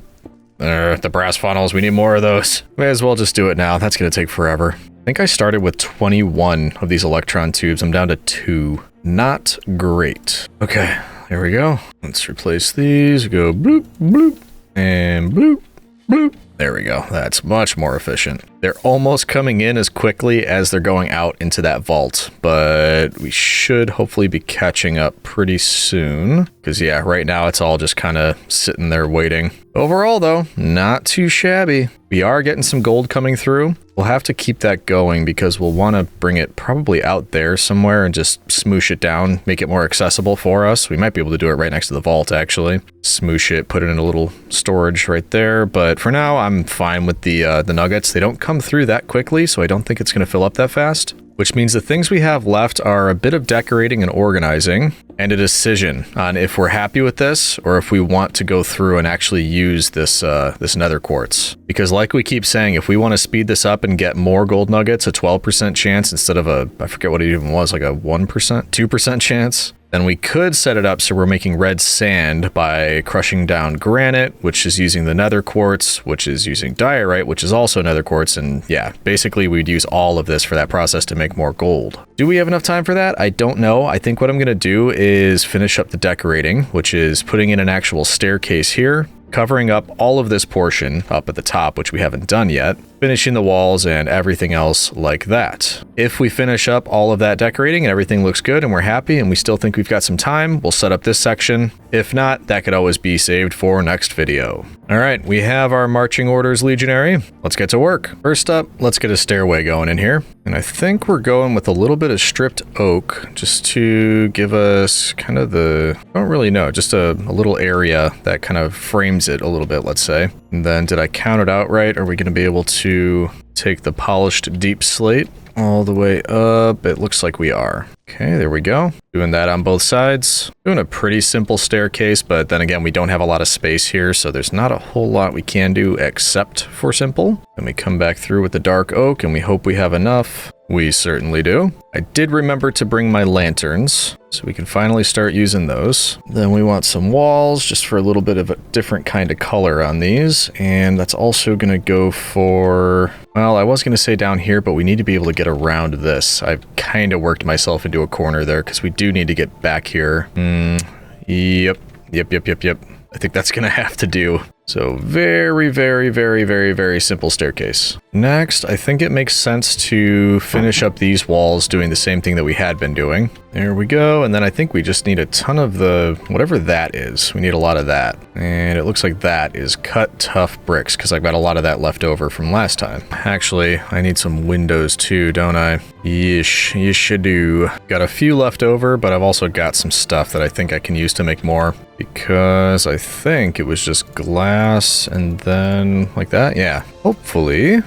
brass funnels. We need more of those. May as well just do it now. That's going to take forever. I think I started with 21 of these electron tubes. I'm down to 2. Not great. Okay, there we go. Let's replace these. Go bloop, bloop, and bloop, bloop. There we go. That's much more efficient. They're almost coming in as quickly as they're going out into that vault, but we should hopefully be catching up pretty soon. Because yeah, right now it's all just kind of sitting there waiting. Overall though, not too shabby. We are getting some gold coming through. We'll have to keep that going because we'll want to bring it probably out there somewhere and just smoosh it down, make it more accessible for us. We might be able to do it right next to the vault actually. Smoosh it, put it in a little storage right there. But for now, I'm fine with the nuggets. They don't come through that quickly, so I don't think it's going to fill up that fast. Which means the things we have left are a bit of decorating and organizing, and a decision on if we're happy with this or if we want to go through and actually use this this nether quartz. Because like we keep saying, if we want to speed this up and get more gold nuggets, a 12% chance instead of a, I forget what it even was, like a 1%, 2% chance, then we could set it up so we're making red sand by crushing down granite, which is using the nether quartz, which is using diorite, which is also nether quartz. And yeah, basically we'd use all of this for that process to make more gold. Do we have enough time for that? I don't know. I think what I'm going to do is finish up the decorating, which is putting in an actual staircase here, covering up all of this portion up at the top, which we haven't done yet, finishing the walls and everything else like that. If we finish up all of that decorating and everything looks good and we're happy and we still think we've got some time, we'll set up this section. If not, that could always be saved for next video. All right, we have our marching orders, Legionary. Let's get to work. First up, let's get a stairway going in here. And I think we're going with a little bit of stripped oak just to give us kind of the, I don't really know, just a little area that kind of frames it a little bit, let's say. And then did I count it out right? Are we going to be able to take the polished deep slate all the way up? It looks like we are. Okay, there we go. Doing that on both sides. Doing a pretty simple staircase, but then again, we don't have a lot of space here, so there's not a whole lot we can do except for simple. Then we come back through with the dark oak, and we hope we have enough. We certainly do. I did remember to bring my lanterns, so we can finally start using those. Then we want some walls, just for a little bit of a different kind of color on these, and that's also going to go for... Well, I was going to say down here, but we need to be able to get around this. I've kind of worked myself into a corner there, because we do need to get back here. Yep. I think that's going to have to do. So very, very, very, very, very simple staircase. Next, I think it makes sense to finish up these walls doing the same thing that we had been doing. There we go. And then I think we just need a ton of the, whatever that is. We need a lot of that. And it looks like that is cut tough bricks because I've got a lot of that left over from last time. Actually, I need some windows too, don't I? Yeesh, I do. Got a few left over, but I've also got some stuff that I think I can use to make more. Because I think it was just glass and then like that. Yeah, hopefully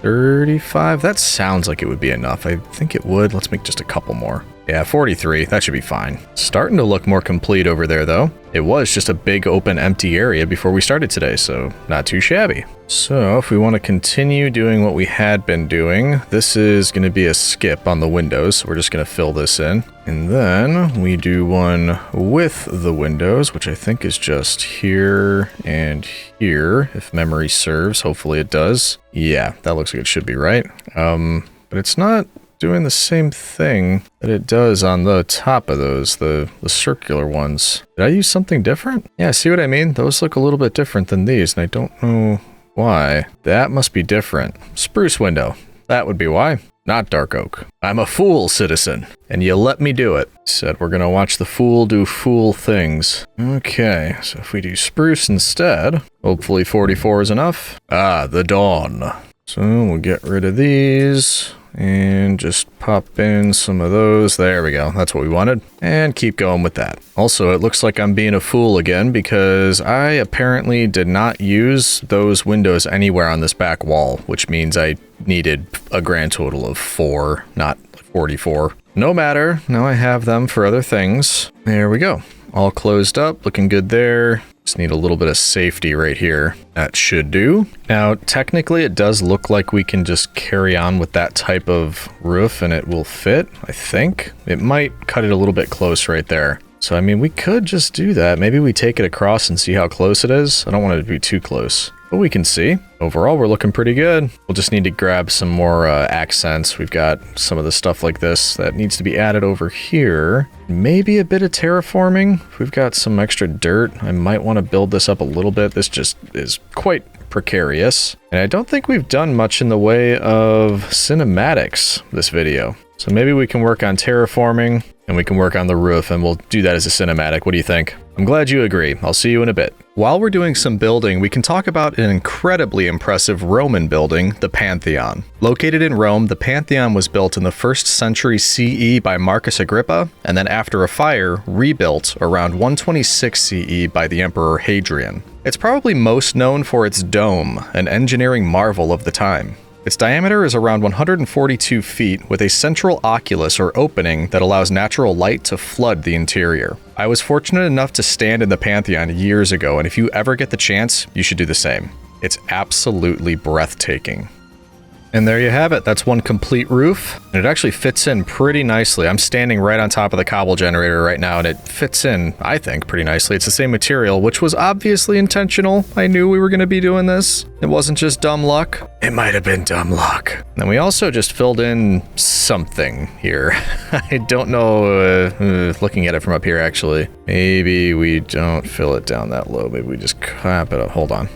35. That sounds like it would be enough. I think it would. Let's make just a couple more. Yeah, 43. That should be fine. Starting to look more complete over there, though. It was just a big open empty area before we started today, so not too shabby. So if we want to continue doing what we had been doing, this is going to be a skip on the windows. So we're just going to fill this in. And then we do one with the windows, which I think is just here and here, if memory serves. Hopefully it does. Yeah, that looks like it should be right. But it's not doing the same thing that it does on the top of those, the circular ones. Did I use something different? Yeah, see what I mean? Those look a little bit different than these, and I don't know why. That must be different. Spruce window. That would be why. Not dark oak. I'm a fool, citizen, and you let me do it. Said we're gonna watch the fool do fool things. Okay, so if we do spruce instead, hopefully 44 is enough. Ah, the dawn. So we'll get rid of these and just pop in some of those. There we go. That's what we wanted. And keep going with that. Also, it looks like I'm being a fool again because I apparently did not use those windows anywhere on this back wall, which means I needed a grand total of 4, not 44. No matter. Now I have them for other things. There we go. All closed up. Looking good there. Just need a little bit of safety right here. That should do. Now, technically, it does look like we can just carry on with that type of roof and it will fit, I think. It might cut it a little bit close right there. So, I mean, we could just do that. Maybe we take it across and see how close it is. I don't want it to be too close, but we can see. Overall, we're looking pretty good. We'll just need to grab some more accents. We've got some of the stuff like this that needs to be added over here. Maybe a bit of terraforming. If we've got some extra dirt, I might want to build this up a little bit. This just is quite precarious. And I don't think we've done much in the way of cinematics this video. So maybe we can work on terraforming and we can work on the roof and we'll do that as a cinematic. What do you think? I'm glad you agree. I'll see you in a bit. While we're doing some building, we can talk about an incredibly impressive Roman building, the Pantheon. Located in Rome, the Pantheon was built in the 1st century CE by Marcus Agrippa, and then after a fire, rebuilt around 126 CE by the Emperor Hadrian. It's probably most known for its dome, an engineering marvel of the time. Its diameter is around 142 feet with a central oculus or opening that allows natural light to flood the interior. I was fortunate enough to stand in the Pantheon years ago, and if you ever get the chance, you should do the same. It's absolutely breathtaking. And there you have it. That's one complete roof. And it actually fits in pretty nicely. I'm standing right on top of the cobble generator right now, and it fits in, I think, pretty nicely. It's the same material, which was obviously intentional. I knew we were going to be doing this. It wasn't just dumb luck. It might have been dumb luck. And we also just filled in something here. I don't know, looking at it from up here, actually. Maybe we don't fill it down that low. Maybe we just clap it up. Hold on.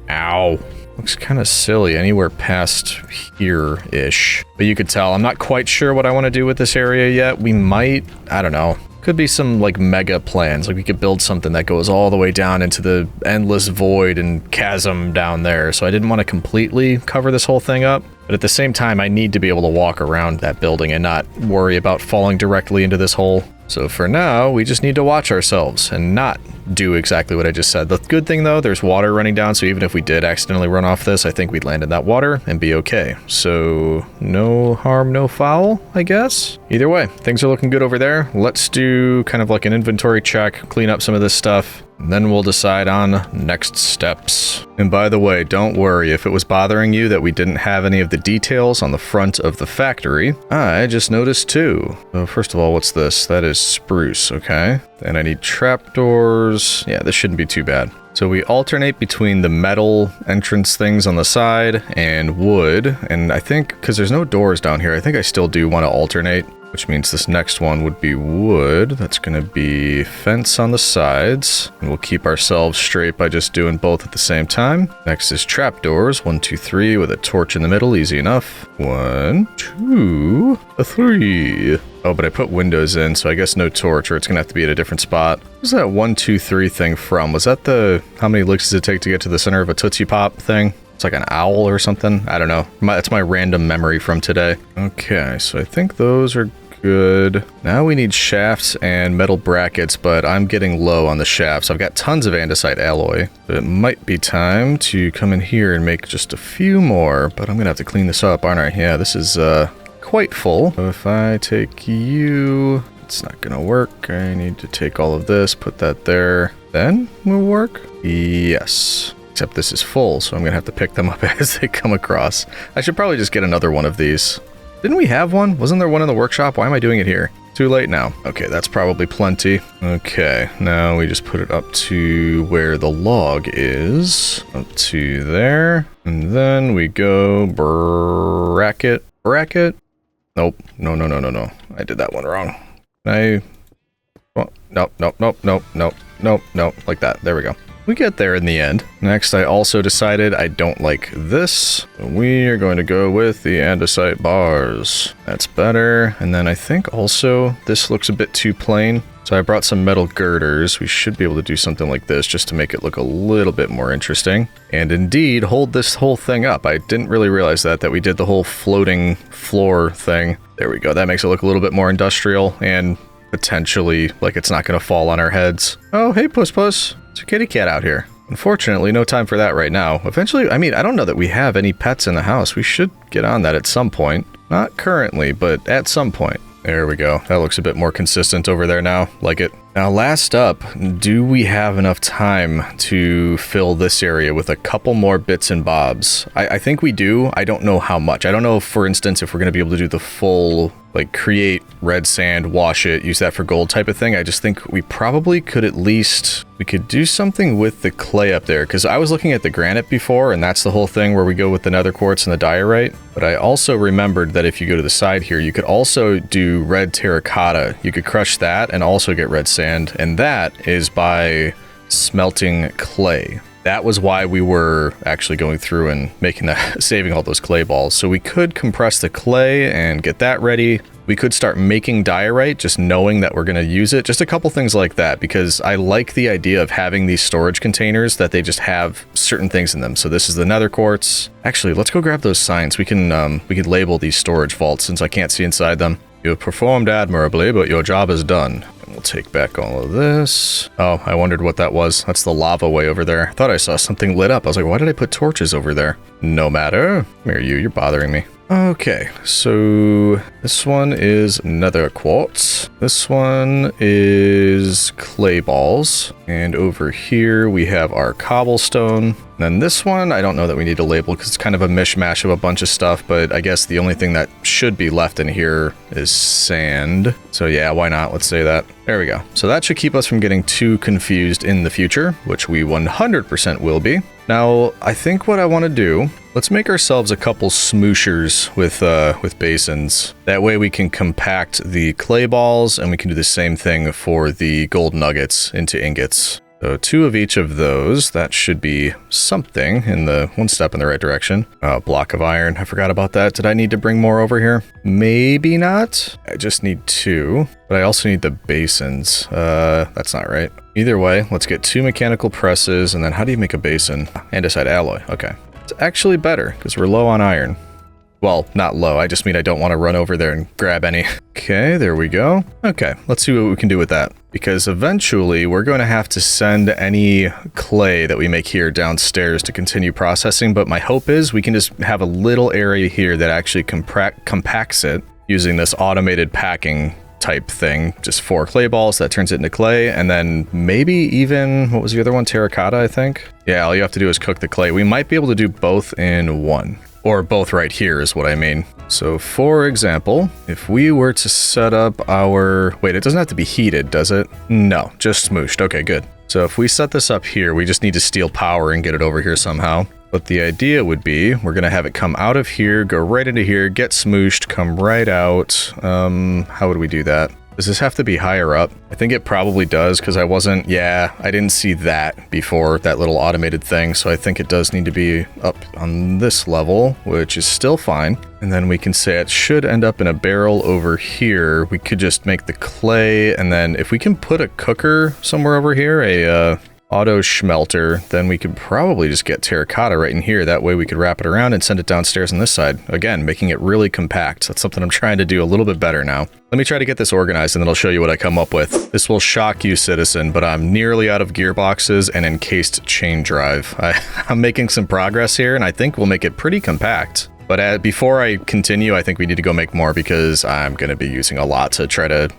Ow. Looks kind of silly anywhere past here-ish. But you could tell I'm not quite sure what I want to do with this area yet. We might, I don't know. Could be some like mega plans. Like we could build something that goes all the way down into the endless void and chasm down there. So I didn't want to completely cover this whole thing up. But at the same time, I need to be able to walk around that building and not worry about falling directly into this hole. So for now, we just need to watch ourselves and not do exactly what I just said. The good thing though, there's water running down, so even if we did accidentally run off this, I think we'd land in that water and be okay. So no harm, no foul, I guess. Either way, things are looking good over there. Let's do kind of like an inventory check, clean up some of this stuff, and then we'll decide on next steps. And by the way, don't worry if it was bothering you that we didn't have any of the details on the front of the factory. I just noticed too. So first of all, what's this? That is spruce, okay. Then I need trapdoors. Yeah, this shouldn't be too bad. So we alternate between the metal entrance things on the side and wood. And I think, because there's no doors down here, I think I still do want to alternate. which means this next one would be wood. That's going to be fence on the sides. And we'll keep ourselves straight by just doing both at the same time. Next is trapdoors. 1, 2, 3 with a torch in the middle. Easy enough. 1, 2, 3. Oh, but I put windows in, so I guess no torch, or it's going to have to be at a different spot. What was that 1, 2, 3 thing from? Was that the how many licks does it take to get to the center of a Tootsie Pop thing? It's like an owl or something. I don't know. That's my random memory from today. Okay, so I think those are good. Now we need shafts and metal brackets, but I'm getting low on the shafts. I've got tons of andesite alloy. So it might be time to come in here and make just a few more, but I'm going to have to clean this up, aren't I? Yeah, this is quite full. So if I take you, it's not going to work. I need to take all of this, put that there. Then will work? Yes. Except this is full, so I'm going to have to pick them up as they come across. I should probably just get another one of these. Didn't we have one? Wasn't there one in the workshop? Why am I doing it here? Too late now. Okay, that's probably plenty. Okay, now we just put it up to where the log is. Up to there. And then we go bracket. Bracket? Nope. No. I did that one wrong. Oh, nope. Like that. There we go. We get there in the end. Next, I also decided I don't like this. We are going to go with the andesite bars. That's better. And then I think also this looks a bit too plain. So I brought some metal girders. We should be able to do something like this just to make it look a little bit more interesting. And indeed, hold this whole thing up. I didn't really realize that we did the whole floating floor thing. There we go. That makes it look a little bit more industrial and potentially like it's not going to fall on our heads. Oh, hey, Puss. It's a kitty cat out here. Unfortunately, no time for that right now. Eventually, I mean, I don't know that we have any pets in the house. We should get on that at some point. Not currently, but at some point. There we go. That looks a bit more consistent over there now. Like it. Now, last up, do we have enough time to fill this area with a couple more bits and bobs? I think we do. I don't know how much. I don't know, for instance, if we're going to be able to do the full, like, create red sand, wash it, use that for gold type of thing. I just think we probably could at least... We could do something with the clay up there, because I was looking at the granite before, and that's the whole thing where we go with the nether quartz and the diorite. But I also remembered that if you go to the side here, you could also do red terracotta. You could crush that and also get red sand, and that is by smelting clay. That was why we were actually going through and making that, saving all those clay balls. So we could compress the clay and get that ready. We could start making diorite, just knowing that we're going to use it. Just a couple things like that, because I like the idea of having these storage containers that they just have certain things in them. So this is the nether quartz. Actually, let's go grab those signs. We can label these storage vaults since I can't see inside them. You have performed admirably, but your job is done. And we'll take back all of this. Oh, I wondered what that was. That's the lava way over there. I thought I saw something lit up. I was like, why did I put torches over there? No matter. Come here, you're bothering me. Okay, so this one is nether quartz. This one is clay balls. And over here we have our cobblestone. And then this one, I don't know that we need to label because it's kind of a mishmash of a bunch of stuff, but I guess the only thing that should be left in here is sand. So yeah, why not? Let's say that. There we go. So that should keep us from getting too confused in the future, which we 100% will be. Now, I think what I want to do, let's make ourselves a couple smooshers with basins. That way we can compact the clay balls, and we can do the same thing for the gold nuggets into ingots. So 2 of each of those, that should be something in the one step in the right direction. Block of iron, I forgot about that. Did I need to bring more over here? Maybe not. I just need 2, but I also need the basins. That's not right. Either way, let's get 2 mechanical presses, and then how do you make a basin? Andesite alloy, okay. It's actually better, because we're low on iron. Well, not low, I just mean I don't want to run over there and grab any. Okay, there we go. Okay, let's see what we can do with that. Because eventually, we're going to have to send any clay that we make here downstairs to continue processing, but my hope is we can just have a little area here that actually compacts it using this automated packing type thing. Just 4 clay balls, that turns it into clay, and then maybe even, what was the other one? Terracotta, I think? Yeah, all you have to do is cook the clay. We might be able to do both in one. Or both right here is what I mean. So for example, if we were to set up our... Wait, it doesn't have to be heated, does it? No, just smooshed. Okay, good. So if we set this up here, we just need to steal power and get it over here somehow. But the idea would be we're going to have it come out of here, go right into here, get smooshed, come right out. How would we do that? Does this have to be higher up? I think it probably does because I didn't see that before, that little automated thing. So I think it does need to be up on this level, which is still fine. And then we can say it should end up in a barrel over here. We could just make the clay. And then if we can put a cooker somewhere over here, a auto schmelter, then we could probably just get terracotta right in here. That way we could wrap it around and send it downstairs on this side. Again, making it really compact. That's something I'm trying to do a little bit better now. Let me try to get this organized and then I'll show you what I come up with. This will shock you, citizen, but I'm nearly out of gearboxes and encased chain drive. I'm making some progress here and I think we'll make it pretty compact. But before I continue, I think we need to go make more because I'm going to be using a lot to try to,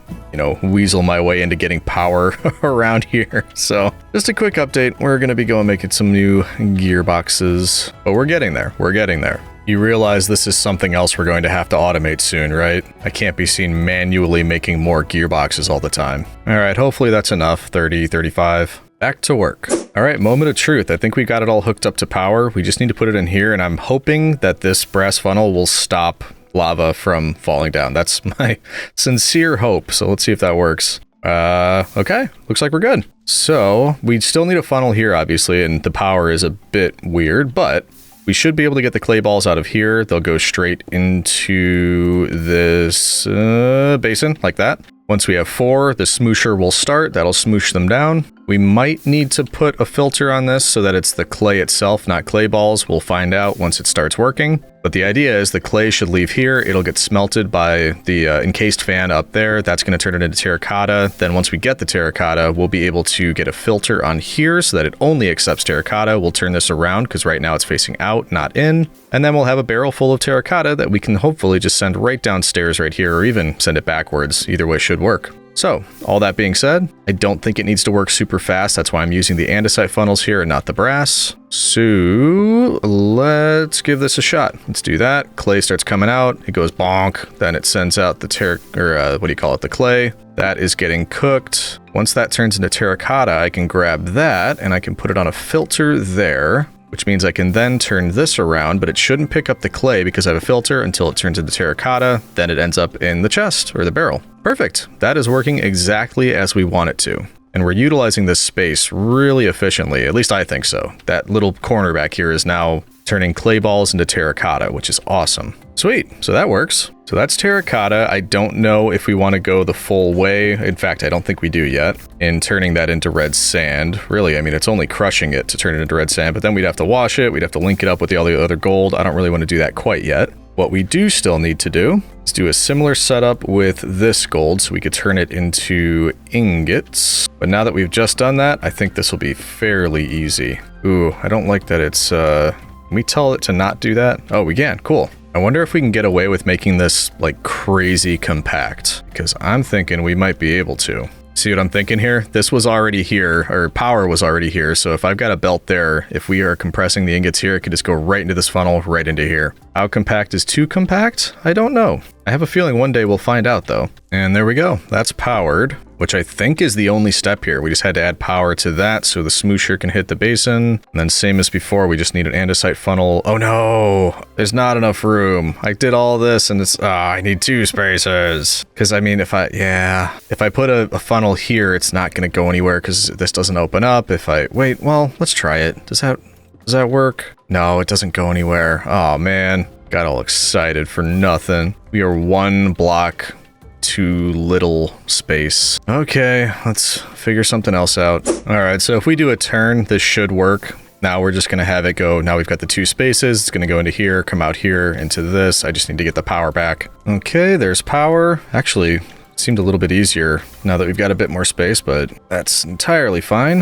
weasel my way into getting power around here. So just a quick update. We're going to be going making some new gearboxes, but we're getting there. We're getting there. You realize this is something else we're going to have to automate soon, right? I can't be seen manually making more gearboxes all the time. All right, hopefully that's enough. 30, 35. Back to work. All right, moment of truth. I think we got it all hooked up to power. We just need to put it in here, and I'm hoping that this brass funnel will stop lava from falling down. That's my sincere hope. So let's see if that works. Okay, looks like we're good. So we still need a funnel here, obviously, and the power is a bit weird, but we should be able to get the clay balls out of here. They'll go straight into this basin like that. Once we have 4, the smoosher will start. That'll smoosh them down. We might need to put a filter on this so that it's the clay itself, not clay balls. We'll find out once it starts working. But the idea is the clay should leave here. It'll get smelted by the encased fan up there. That's going to turn it into terracotta. Then once we get the terracotta, we'll be able to get a filter on here so that it only accepts terracotta. We'll turn this around because right now it's facing out, not in. And then we'll have a barrel full of terracotta that we can hopefully just send right downstairs right here, or even send it backwards. Either way should work. So, all that being said, I don't think it needs to work super fast. That's why I'm using the andesite funnels here and not the brass. So, let's give this a shot. Let's do that. Clay starts coming out. It goes bonk. Then it sends out the the clay. That is getting cooked. Once that turns into terracotta, I can grab that and I can put it on a filter there, which means I can then turn this around, but it shouldn't pick up the clay because I have a filter until it turns into terracotta. Then it ends up in the chest or the barrel. Perfect. That is working exactly as we want it to. And we're utilizing this space really efficiently. At least I think so. That little corner back here is now turning clay balls into terracotta, which is awesome. Sweet. So that works. So that's terracotta. I don't know if we want to go the full way. In fact, I don't think we do yet in turning that into red sand. Really, I mean, it's only crushing it to turn it into red sand, but then we'd have to wash it. We'd have to link it up with all the other gold. I don't really want to do that quite yet. What we do still need to do is do a similar setup with this gold so we could turn it into ingots. But now that we've just done that, I think this will be fairly easy. Ooh, I don't like that it's, can we tell it to not do that? Oh, we can. Cool. I wonder if we can get away with making this like crazy compact, because I'm thinking we might be able to. See what I'm thinking here? This was already here, or power was already here. So if I've got a belt there, if we are compressing the ingots here, it could just go right into this funnel, right into here. How compact is too compact? I don't know. I have a feeling one day we'll find out though. And there we go. That's powered, which I think is the only step here. We just had to add power to that so the smoosher can hit the basin. And then same as before, we just need an andesite funnel. Oh no, there's not enough room. I did all this and it's, I need 2 spacers. Because I mean, if I put a funnel here, it's not going to go anywhere because this doesn't open up. Wait, well, let's try it. Does that work? No, it doesn't go anywhere. Oh man, got all excited for nothing. We are 1 block too little space. Okay, let's figure something else out. All right, so if we do a turn, this should work. Now we're just gonna have it go. Now we've got the 2 spaces. It's gonna go into here, come out here, into this. I just need to get the power back. Okay, there's power. Actually, seemed a little bit easier now that we've got a bit more space, but that's entirely fine.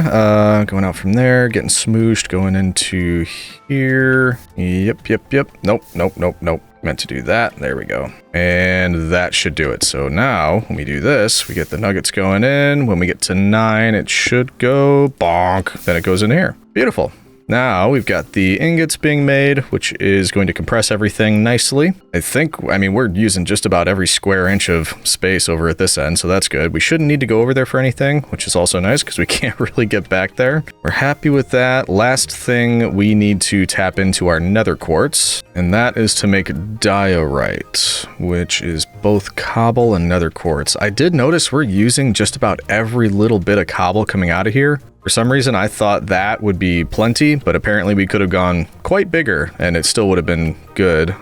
Going out from there, getting smooshed, going into here. Yep. Nope. Meant to do that. There we go. And that should do it. So now when we do this, we get the nuggets going in. When we get to 9, it should go bonk. Then it goes in here. Beautiful. Now we've got the ingots being made, which is going to compress everything nicely. I mean, we're using just about every square inch of space over at this end, so that's good. We shouldn't need to go over there for anything, which is also nice because we can't really get back there. We're happy with that. Last thing, we need to tap into our nether quartz, and that is to make diorite, which is both cobble and nether quartz. I did notice we're using just about every little bit of cobble coming out of here. For some reason, I thought that would be plenty, but apparently we could have gone quite bigger and it still would have been good.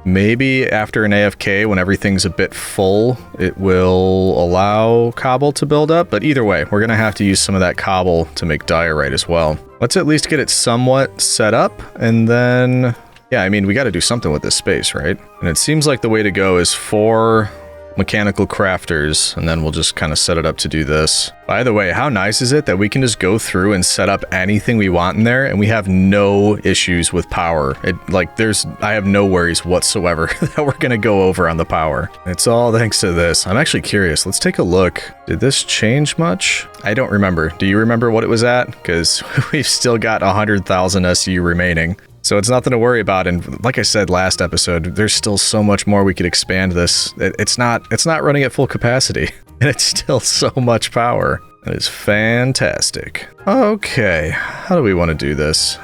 Maybe after an AFK, when everything's a bit full, it will allow cobble to build up. But either way, we're going to have to use some of that cobble to make diorite as well. Let's at least get it somewhat set up. And then, yeah, I mean, we got to do something with this space, right? And it seems like the way to go is 4 mechanical crafters, and then we'll just kind of set it up to do this. By the way, how nice is it that we can just go through and set up anything we want in there and we have no issues with power? I have no worries whatsoever that we're gonna go over on the power. It's all thanks to this. I'm actually curious. Let's take a look. Did this change much? I don't remember. Do you remember what it was at? Because we've still got 100,000 SU remaining. So it's nothing to worry about, and like I said last episode, there's still so much more we could expand this. It's not running at full capacity, and it's still so much power. That is fantastic. Okay, how do we want to do this?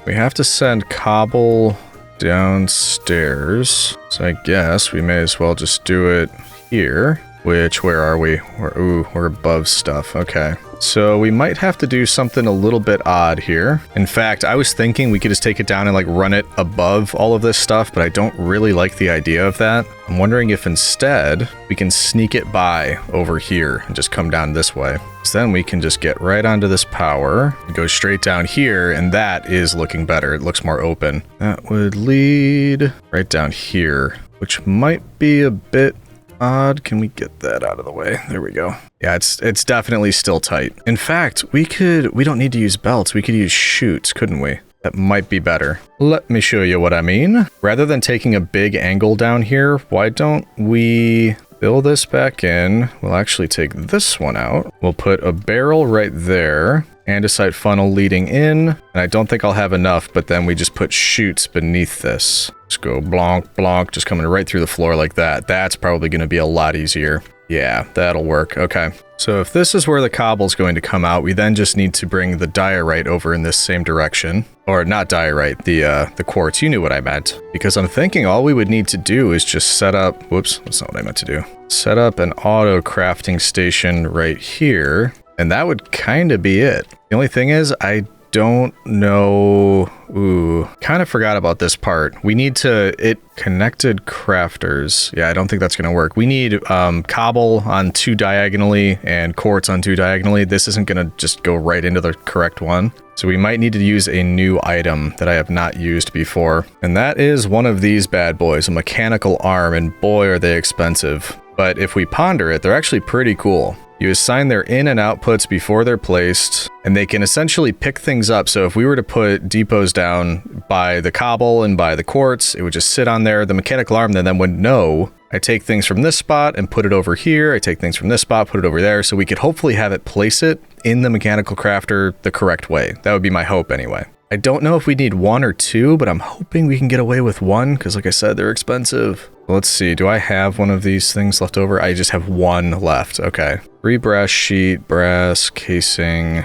We have to send cobble downstairs, so I guess we may as well just do it here. Where are we? We're above stuff. Okay. So we might have to do something a little bit odd here. In fact, I was thinking we could just take it down and like run it above all of this stuff, but I don't really like the idea of that. I'm wondering if instead we can sneak it by over here and just come down this way. So then we can just get right onto this power, go straight down here, and that is looking better. It looks more open. That would lead right down here, which might be a bit odd. Can we get that out of the way? There we go. Yeah, it's definitely still tight. In fact, we don't need to use belts. We could use chutes, couldn't we? That might be better. Let me show you what I mean. Rather than taking a big angle down here, why don't we fill this back in? We'll actually take this one out. We'll put a barrel right there. Andesite funnel leading in, and I don't think I'll have enough, but then we just put chutes beneath this. Just go blonk, blonk, just coming right through the floor like that. That's probably going to be a lot easier. Yeah, that'll work. Okay. So if this is where the cobble's going to come out, we then just need to bring the diorite over in this same direction. Or not diorite, the quartz. You knew what I meant. Because I'm thinking all we would need to do is just set up... Whoops, that's not what I meant to do. Set up an auto crafting station right here. And that would kind of be it. The only thing is, I don't know... Ooh, kind of forgot about this part. We need connected crafters. Yeah, I don't think that's going to work. We need cobble on 2 diagonally and quartz on 2 diagonally. This isn't going to just go right into the correct one. So we might need to use a new item that I have not used before. And that is one of these bad boys, a mechanical arm, and boy, are they expensive. But if we ponder it, they're actually pretty cool. You assign their in and outputs before they're placed, and they can essentially pick things up. So if we were to put depots down by the cobble and by the quartz, it would just sit on there. The mechanical arm then would know, I take things from this spot and put it over here. I take things from this spot, put it over there. So we could hopefully have it place it in the mechanical crafter the correct way. That would be my hope anyway. I don't know if we need 1 or 2, but I'm hoping we can get away with 1 because like I said, they're expensive. Let's see, do I have one of these things left over? I just have 1 left, okay. 3 brass sheet, brass casing,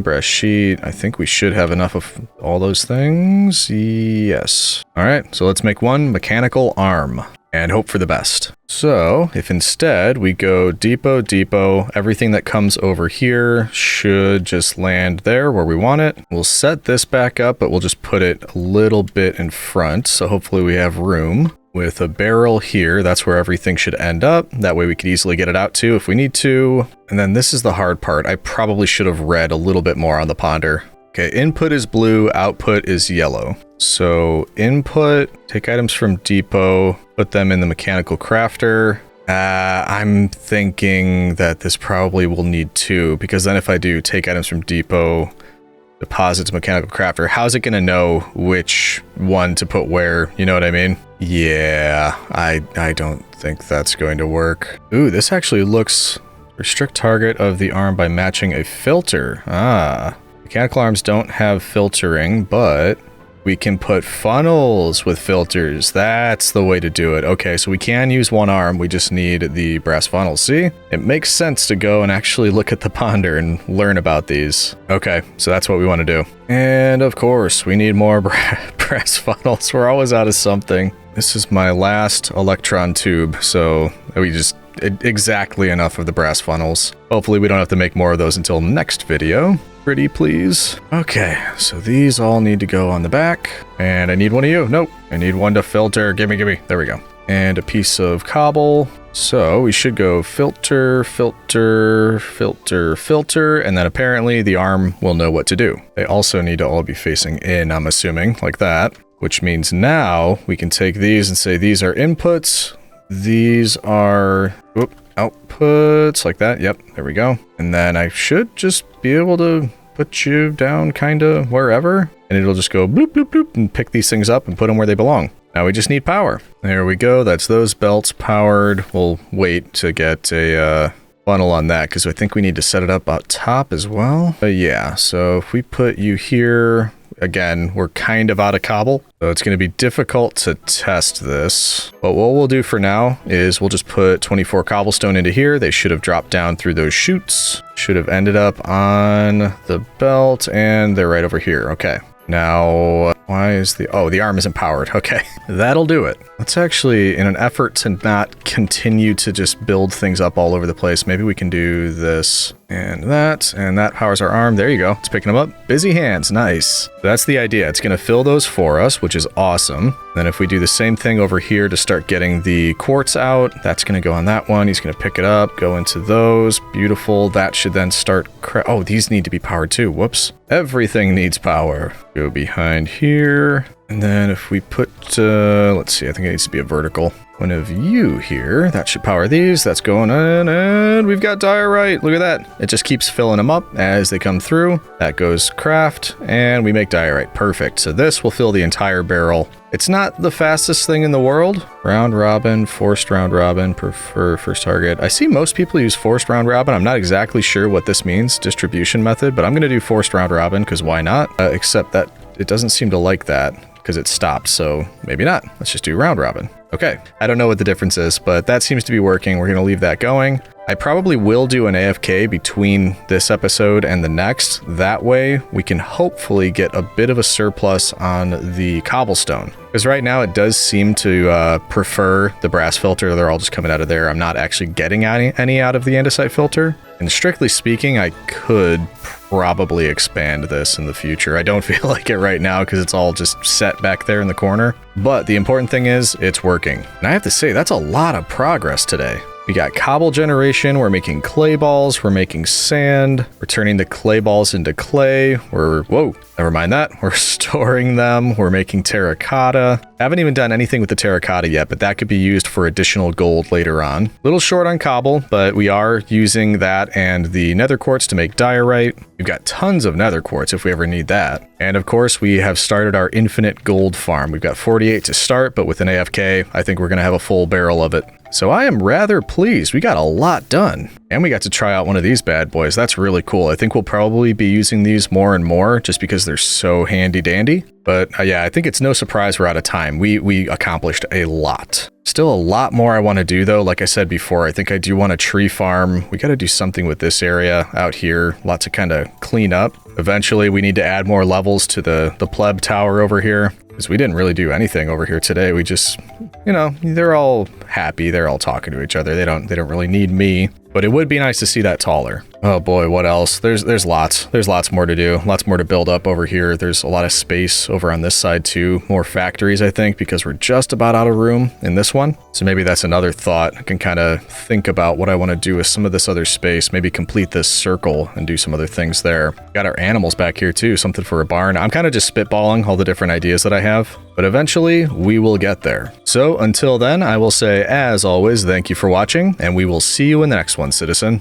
brass sheet. I think we should have enough of all those things. Yes. All right, so let's make 1 mechanical arm and hope for the best. So if instead we go depot, everything that comes over here should just land there where we want it. We'll set this back up, but we'll just put it a little bit in front. So hopefully we have room. With a barrel here, that's where everything should end up. That way we could easily get it out too if we need to. And then this is the hard part. I probably should have read a little bit more on the ponder. Okay, input is blue, output is yellow. So input, take items from depot, put them in the mechanical crafter. I'm thinking that this probably will need 2, because then if I do take items from depot, deposits mechanical crafter, how's it going to know which one to put where? You know what I mean? Yeah, I don't think that's going to work. Ooh, this actually looks Restrict target of the arm by matching a filter. Ah. Mechanical arms don't have filtering, but we can put funnels with filters. That's the way to do it. Okay, so we can use one arm. We just need the brass funnels. See? It makes sense to go and actually look at the ponder and learn about these. Okay, so that's what we want to do. And of course, we need more brass funnels. We're always out of something. This is my last electron tube, so we just... exactly enough of the brass funnels. Hopefully we don't have to make more of those until next video. Pretty please. Okay, so these all need to go on the back. And I need one of you. Nope. I need one to filter. Gimme. There we go. And a piece of cobble. So we should go filter, filter, filter, filter, and then apparently the arm will know what to do. They also need to all be facing in, I'm assuming, like that. Which means now we can take these and say these are inputs. These are outputs, like that. Yep, there we go. And then I should just be able to put you down kind of wherever, and it'll just go bloop, bloop, bloop, and pick these things up and put them where they belong. Now we just need power. There we go. That's those belts powered. We'll wait to get a funnel on that because I think we need to set it up out top as well. But yeah, so if we put you here... Again, we're kind of out of cobble, so it's going to be difficult to test this. But what we'll do for now is we'll just put 24 cobblestone into here. They should have dropped down through those chutes. Should have ended up on the belt, and they're right over here. Okay. Now, why is the... Oh, the arm isn't powered. Okay. That'll do it. Let's actually, in an effort to not continue to just build things up all over the place, maybe we can do this and that powers our arm. There you go. It's picking them up. Busy hands. Nice. That's the idea. It's going to fill those for us, which is awesome. Then if we do the same thing over here to start getting the quartz out, that's going to go on that one. He's going to pick it up, go into those. Beautiful. That should then start... Oh, these need to be powered too. Whoops. Everything needs power. Go behind here. And then if we put, let's see, I think it needs to be a vertical. One of you here, that should power these. That's going on, and we've got diorite. Look at that. It just keeps filling them up as they come through. That goes craft, and we make diorite. Perfect. So this will fill the entire barrel. It's not the fastest thing in the world. Round robin, forced round robin, prefer first target. I see most people use forced round robin. I'm not exactly sure what this means, distribution method, but I'm going to do forced round robin because why not? Except that it doesn't seem to like that because it stopped, so maybe not. Let's just do round robin. Okay, I don't know what the difference is, but that seems to be working. We're going to leave that going. I probably will do an AFK between this episode and the next. That way, we can hopefully get a bit of a surplus on the cobblestone. Because right now, it does seem to prefer the brass filter. They're all just coming out of there. I'm not actually getting any out of the andesite filter. And strictly speaking, I could probably expand this in the future. I don't feel like it right now because it's all just set back there in the corner. But the important thing is it's working. And I have to say, that's a lot of progress today. We got cobble generation, we're making clay balls, we're making sand, we're turning the clay balls into clay, whoa, never mind that. We're storing them, we're making terracotta. Haven't even done anything with the terracotta yet, but that could be used for additional gold later on. Little short on cobble, but we are using that and the nether quartz to make diorite. We've got tons of nether quartz if we ever need that. And of course, we have started our infinite gold farm. We've got 48 to start, but with an AFK, I think we're going to have a full barrel of it. So I am rather pleased. We got a lot done. And we got to try out one of these bad boys. That's really cool. I think we'll probably be using these more and more just because they're so handy dandy. But yeah, I think it's no surprise we're out of time. We accomplished a lot. Still a lot more I want to do though. Like I said before, I think I do want a tree farm. We got to do something with this area out here. Lots to kind of clean up. Eventually we need to add more levels to the pleb tower over here. Because we didn't really do anything over here today. We just, you know, they're all happy. They're all talking to each other. They don't really need me. But it would be nice to see that taller. Oh boy, what else? There's lots. There's lots more to do. Lots more to build up over here. There's a lot of space over on this side too. More factories, I think, because we're just about out of room in this one. So maybe that's another thought. I can kind of think about what I want to do with some of this other space. Maybe complete this circle and do some other things there. Got our animals back here too. Something for a barn. I'm kind of just spitballing all the different ideas that I have. But eventually, we will get there. So until then, I will say, as always, thank you for watching, and we will see you in the next one, citizen.